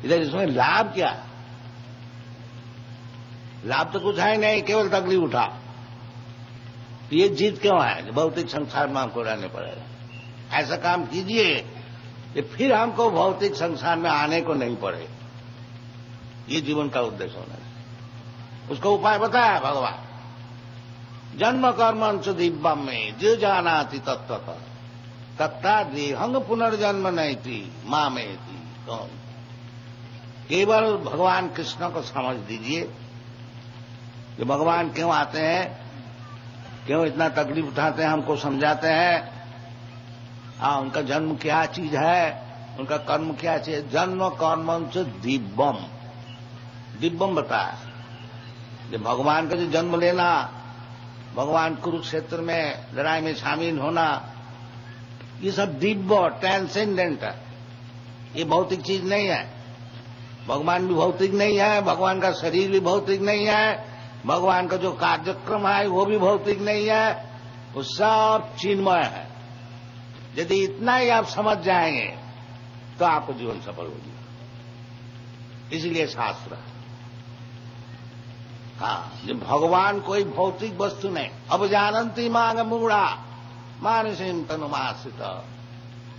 इधर इसमें लाभ क्या है? लाभ तो कुछ है नहीं, केवल तकलीफ उठा। ये जिद क्यों है? भौतिक संसार में हमको रहने पड़ेगा। ऐसा काम कीजिए कि फिर हमको भौतिक संसार में आने को नहीं पड़े। ये जीवन का उद्देश्य होना चाहिए। उसका उपाय बताया भगवान। जन्म कर्मंच दिव्यम में जो जानाति तत्व तत्ता देहंग पुनर्जन्म नहीं थी मां में थी कौन? केवल भगवान कृष्ण को समझ दीजिए कि भगवान क्यों आते हैं, क्यों इतना तकलीफ उठाते हैं, हमको समझाते हैं। उनका जन्म क्या चीज है, उनका कर्म क्या चीज? जन्म कर्मंच दिव्यम, दिव्यम बताया। जब भगवान का जो जन्म लेना, भगवान कुरुक्षेत्र में लड़ाई में शामिल होना, ये सब दिव्य ट्रांसेंडेंट है। ये भौतिक चीज नहीं है। भगवान भी भौतिक नहीं है, भगवान का शरीर भी भौतिक नहीं है, भगवान का जो कार्यक्रम है वो भी भौतिक नहीं है, वो सब चिन्मय है। यदि इतना ही आप समझ जाएंगे तो आपको जीवन सफल होगी। इसलिए शास्त्र है। हाँ, जब भगवान कोई भौतिक वस्तु नहीं। अब जानंती मांग मूढ़ा मानसिम तनुमाश्रित।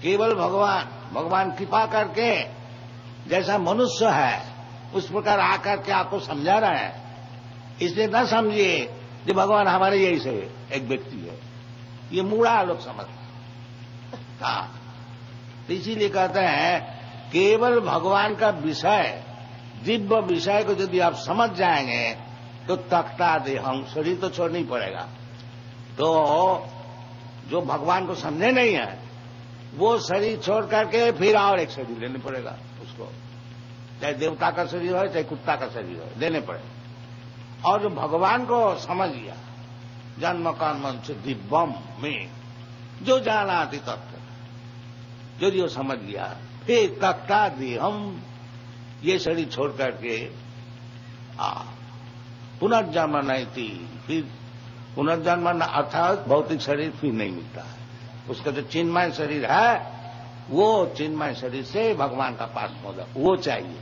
केवल भगवान कृपा करके जैसा मनुष्य है उस प्रकार आकर के आपको समझा रहे हैं। इसलिए न समझिए कि भगवान हमारे जैसे एक व्यक्ति है। ये मूढ़ा लोग समझते हैं। तो इसीलिए कहते हैं केवल भगवान का विषय, दिव्य विषय को यदि आप समझ जाएंगे तो तख्ता देहंग, शरीर तो छोड़ना ही पड़ेगा। तो जो भगवान को समझे नहीं है वो शरीर छोड़ करके फिर और एक शरीर लेने पड़ेगा उसको। चाहे देवता का शरीर हो चाहे कुत्ता का शरीर हो, लेने पड़ेगा। और जो भगवान को समझ गया, जन्म कर्म से दिव्यम में जो जाना थी तत्व, जो जो समझ गया, फिर तख्ता देहम, ये शरीर छोड़ करके पुनर्जन्म नहीं थी। फिर पुनर्जन्म अर्थात भौतिक शरीर फिर नहीं मिलता है। उसका जो चिन्मय शरीर है वो चिन्मय शरीर से भगवान का पास पहुंचा, वो चाहिए।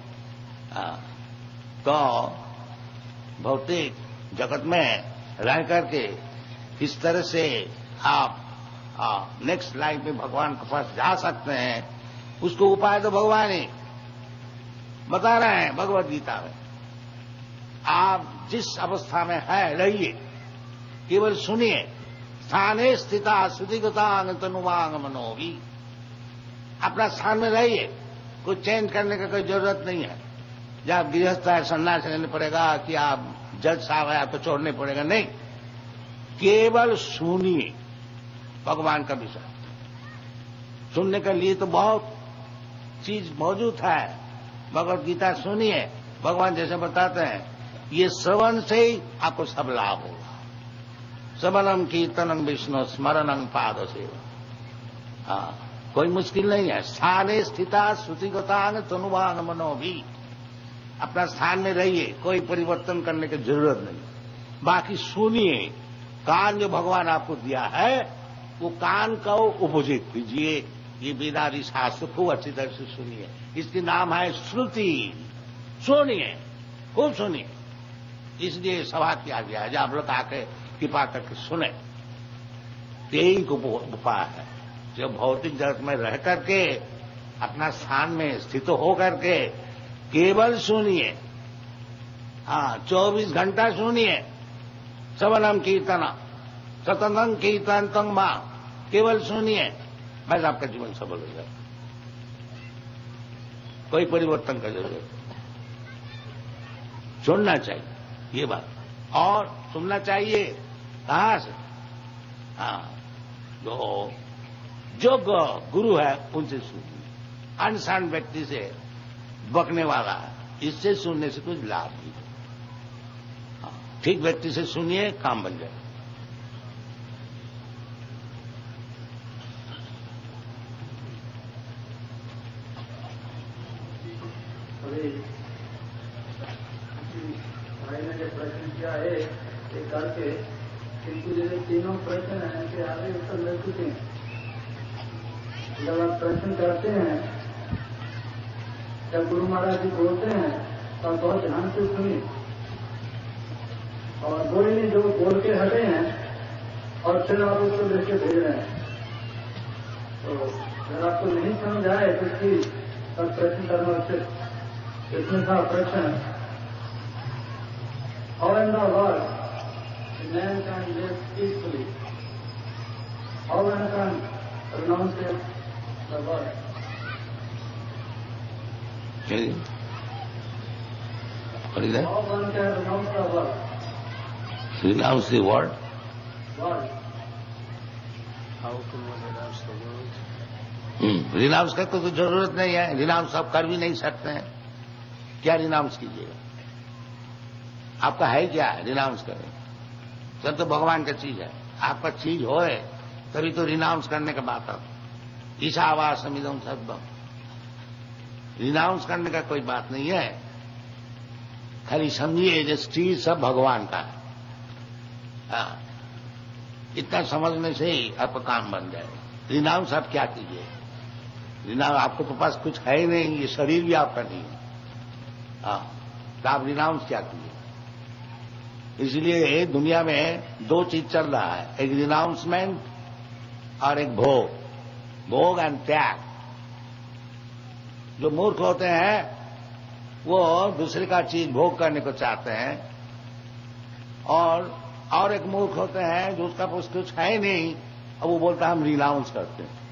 तो भौतिक जगत में रह करके इस तरह से आप नेक्स्ट लाइफ में भगवान के पास जा सकते हैं, उसको उपाय तो भगवान ही बता रहे हैं भगवद गीता में। आप जिस अवस्था में है रहिए, केवल सुनिए। स्थाने स्थिता श्रुतिगतांग तनुवांग मनोवी, अपना स्थान में रहिए। कोई चेंज करने का कोई जरूरत नहीं है। जब गृहस्थ है सन्यास लेने पड़ेगा कि आप जज साहब है आपको छोड़ने पड़ेगा, नहीं। केवल सुनिए भगवान का विषय। सुनने के लिए तो बहुत चीज मौजूद है। भगवद गीता सुनिए, भगवान जैसे बताते हैं, ये श्रवण से ही आपको सब लाभ होगा। श्रवणम कीर्तनम विष्णु स्मरणम पाद सेवा। कोई मुश्किल नहीं है। स्थाने स्थिता श्रुतिगतांग तनुवांग मनोभी, अपना स्थान में रहिए, कोई परिवर्तन करने की जरूरत नहीं। बाकी सुनिए, कान जो भगवान आपको दिया है वो कान का उपयोजित कीजिए। ये वेदादि शास्त्र खूब अच्छी तरह से सुनिए। इसके नाम है श्रुति। सुनिए, खूब सुनिए। इसलिए सभा किया गया है, जब आप लोग आके कृपा करके सुने। यही उपाय है। जो भौतिक जगत में रह करके अपना स्थान में स्थित हो करके केवल सुनिए, हाँ 24 घंटा सुनिए, श्रवणम कीर्तन सततम कीर्तन मां, केवल सुनिए, बस आपका जीवन सफल हो जाए, कोई परिवर्तन का जरूरत नहीं। सुनना चाहिए ये बात, और सुनना चाहिए कहां से? हाँ, जो गुरु है उनसे सुनिए, अनजान व्यक्ति से बकने वाला है, इससे सुनने से कुछ लाभ नहीं। हाँ, ठीक व्यक्ति से सुनिए, काम बन जाए। भाई ने जो प्रश्न किया है ये करके, किंतु जैसे तीनों प्रश्न हैं कि आगे उत्तर मिल चुके हैं। जब आप प्रश्न करते हैं, जब गुरु महाराज जी बोलते हैं तब बहुत ध्यान से सुनिए, और कोई नहीं जो बोल के हटे हैं और फिर आप उसको देख के भेज रहे हैं, तो अगर आपको नहीं समझ आए तो ठीक, तब प्रश्न करना उचित। इसमें था प्रश्न, how in the world a man can live peacefully? How one can renounce the world? What is that? How one can renounce the world? Renounce the word? World. How can one renounce the world? Renounce का तो जरूरत नहीं है, renounce आप कर भी नहीं सकते हैं, क्या रिनाउंस कीजिएगा? आपका है क्या रिनाउंस करें? सब तो भगवान का चीज है, आपका चीज होए तभी तो रिनाउंस करने का बात है। ईशावास समिदम सर्वम, रिनाउंस करने का कोई बात नहीं है, खाली समझिए जो चीज सब भगवान का है। हाँ, इतना समझने से ही आपका काम बन जाएगा। रिनाउंस आप क्या कीजिए? रिनाउंस आपको तो पास कुछ है ही नहीं, ये शरीर भी आपका नहीं है। हाँ, तो आप रिनाउंस क्या कीजिए? इसलिए दुनिया में दो चीज चल रहा है, एक रिनाउंसमेंट और एक भोग, भोग एंड त्याग। जो मूर्ख होते हैं वो दूसरे का चीज भोग करने को चाहते हैं, और एक मूर्ख होते हैं जो उसका कुछ है नहीं, अब वो बोलता है हम रिनाउंस करते हैं।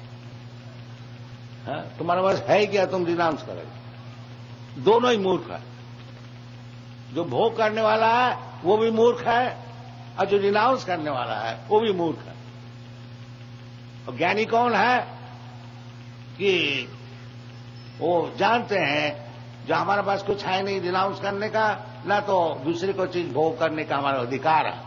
तुम्हारे पास है क्या तुम रिनाउंस करोगे? दोनों ही मूर्ख है। जो भोग करने वाला है वो भी मूर्ख है, और जो रिनाउंस करने वाला है वो भी मूर्ख है। और ज्ञानी कौन है कि वो जानते हैं जो हमारे पास कुछ है नहीं रिनाउंस करने का, ना तो दूसरे को चीज भोग करने का हमारा अधिकार है,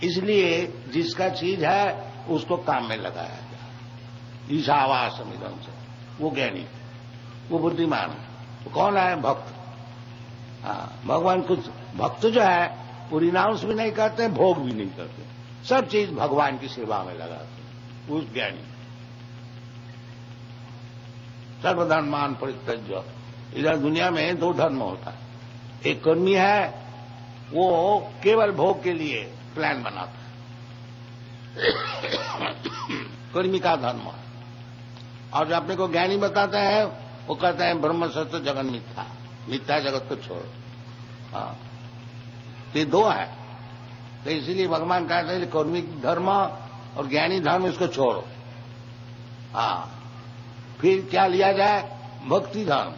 इसलिए जिसका चीज है उसको काम में लगाया जाए। ईशावास समिदम से, वो ज्ञानी, वो बुद्धिमान, वो कौन है? भक्त। हाँ, भगवान कुछ भक्त जो है वो रिनाउंस भी नहीं करते, भोग भी नहीं करते, सब चीज भगवान की सेवा में लगाते। उस ज्ञानी सर्वधर्मान परित्यज्य। इधर दुनिया में दो धर्म होता है, एक कर्मी है वो केवल भोग के लिए प्लान बनाता है, कर्मी का धर्म है। और जो अपने को ज्ञानी बताते हैं वो कहते हैं ब्रह्म सत्य जगन मिथ्या, मिथ्या जगत को छोड़ो। हाँ, ये दो है, तो इसीलिए भगवान कहते हैं कर्मी धर्म और ज्ञानी धर्म इसको छोड़ो। हाँ, फिर क्या लिया जाए? भक्ति धर्म।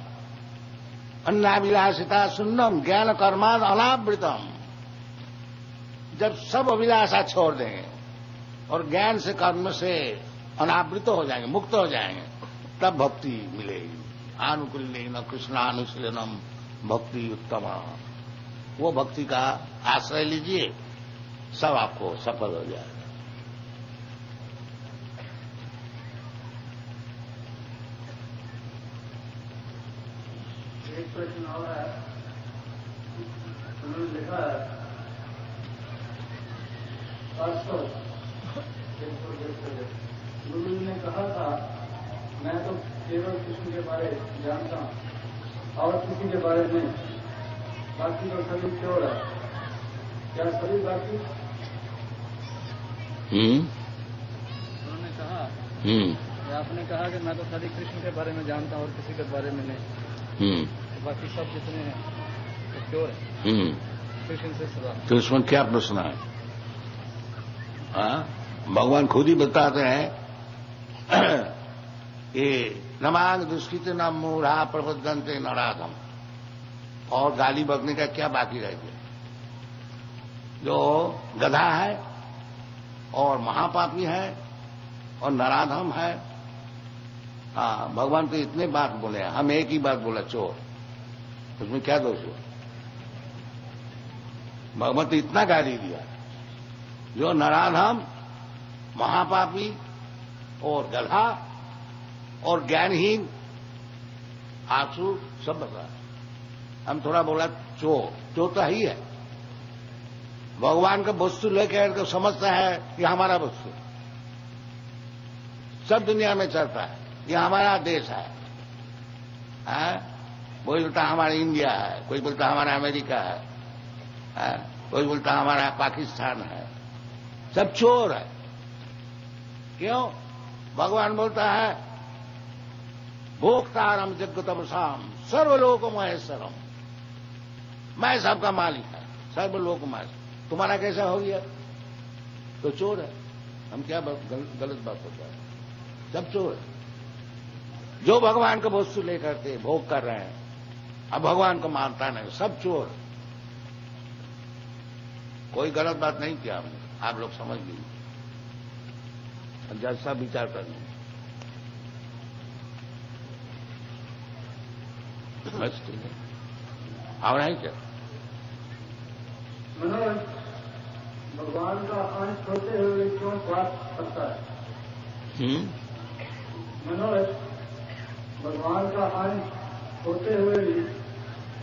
अन्नाभिलाषिता सुन्नम ज्ञान कर्माद अनावृतम। जब सब अभिलाषा छोड़ देंगे और ज्ञान से कर्म से अनावृत हो जाएंगे, मुक्त हो जाएंगे, तब भक्ति मिलेगी। आनुकूल्येन कृष्णानुशीलनम भक्ति उत्तम। वो भक्ति का आश्रय लीजिए, सब आपको सफल हो जाएगा। एक प्रश्न और है, उन्होंने लिखा है परसों गुरु जी ने कहा था मैं तो केवल कृष्ण के बारे जानता हूँ और किसी के बारे में, बाकी तो सभी चोर है। क्या सभी बाकी? उन्होंने कहा आपने कहा कि मैं तो खाली कृष्ण के बारे में जानता हूँ और किसी के बारे में नहीं। तो बाकी सब जितने हैं तो चोर है। कृष्ण से सवाल। तो इसमें क्या प्रश्न है? भगवान खुद ही बताते हैं कि नमांग दुष्कृत न मूढ़ा प्रबद्धन्ते नराधम। और गाली बकने का क्या बाकी रह गया? जो गधा है और महापापी है और नराधम है। भगवान तो इतने बात बोले, हम एक ही बात बोला, चोर। उसमें क्या दोष है? भगवान तो इतना गाली दिया। जो नराधम, महापापी और गधा और ज्ञानहीन, आंसू सब बता। हम थोड़ा बोला चोर। चोर तो ही है। भगवान का वस्तु लेकर के समझता है कि हमारा वस्तु सब दुनिया में चलता है, ये हमारा देश है। कोई बोलता हमारा इंडिया है, कोई बोलता हमारा अमेरिका है, कोई बोलता हमारा पाकिस्तान है। सब चोर है। क्यों? भगवान बोलता है भोक्तारम जगतम साम सर्वलोक महेश्वरम। मैं सबका मालिक है, सर्वलोक महेश्वर। तुम्हारा कैसा हो गया? तो चोर है। हम क्या गलत बात होता है? सब चोर है। जो भगवान का वस्तु लेकर के भोग कर रहे हैं, अब भगवान को मानता नहीं, सब चोर। कोई गलत बात नहीं किया हमने, आप लोग समझ लीजिए। जैसा विचार कर लीजिए। बस ठीक है। और नहीं क्या? मनोज, भगवान का अंश होते हुए क्यों पाप करता है? मनोज, भगवान का अंश होते हुए भी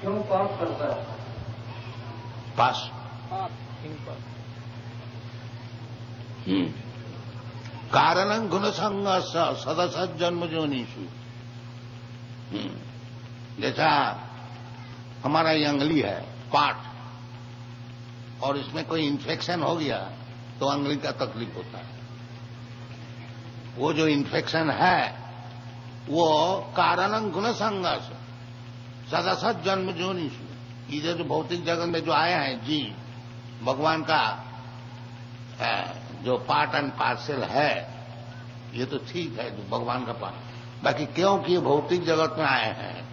क्यों पाप करता है? पास कारणं गुणसंग सदसद जन्म जोनिषु। जैसा हमारा ये अंगुली है, पार्ट, और इसमें कोई इन्फेक्शन हो गया तो अंगुली का तकलीफ होता है। वो जो इन्फेक्शन है वो कारणं गुणसंगस सदसद जन्म जोनिषु। ये जो भौतिक जगत में जो आए हैं जी, भगवान का जो पार्ट एंड पार्सल है, ये तो ठीक है, जो भगवान का पार्ट। बाकी क्योंकि ये भौतिक जगत में आए हैं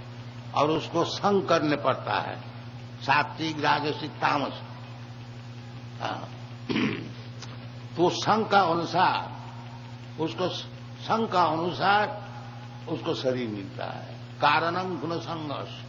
और उसको संग करने पड़ता है, सात्विक राजसिक तामस। तो संग का अनुसार, उसको संग का अनुसार उसको शरीर मिलता है। कारणं गुण संगस।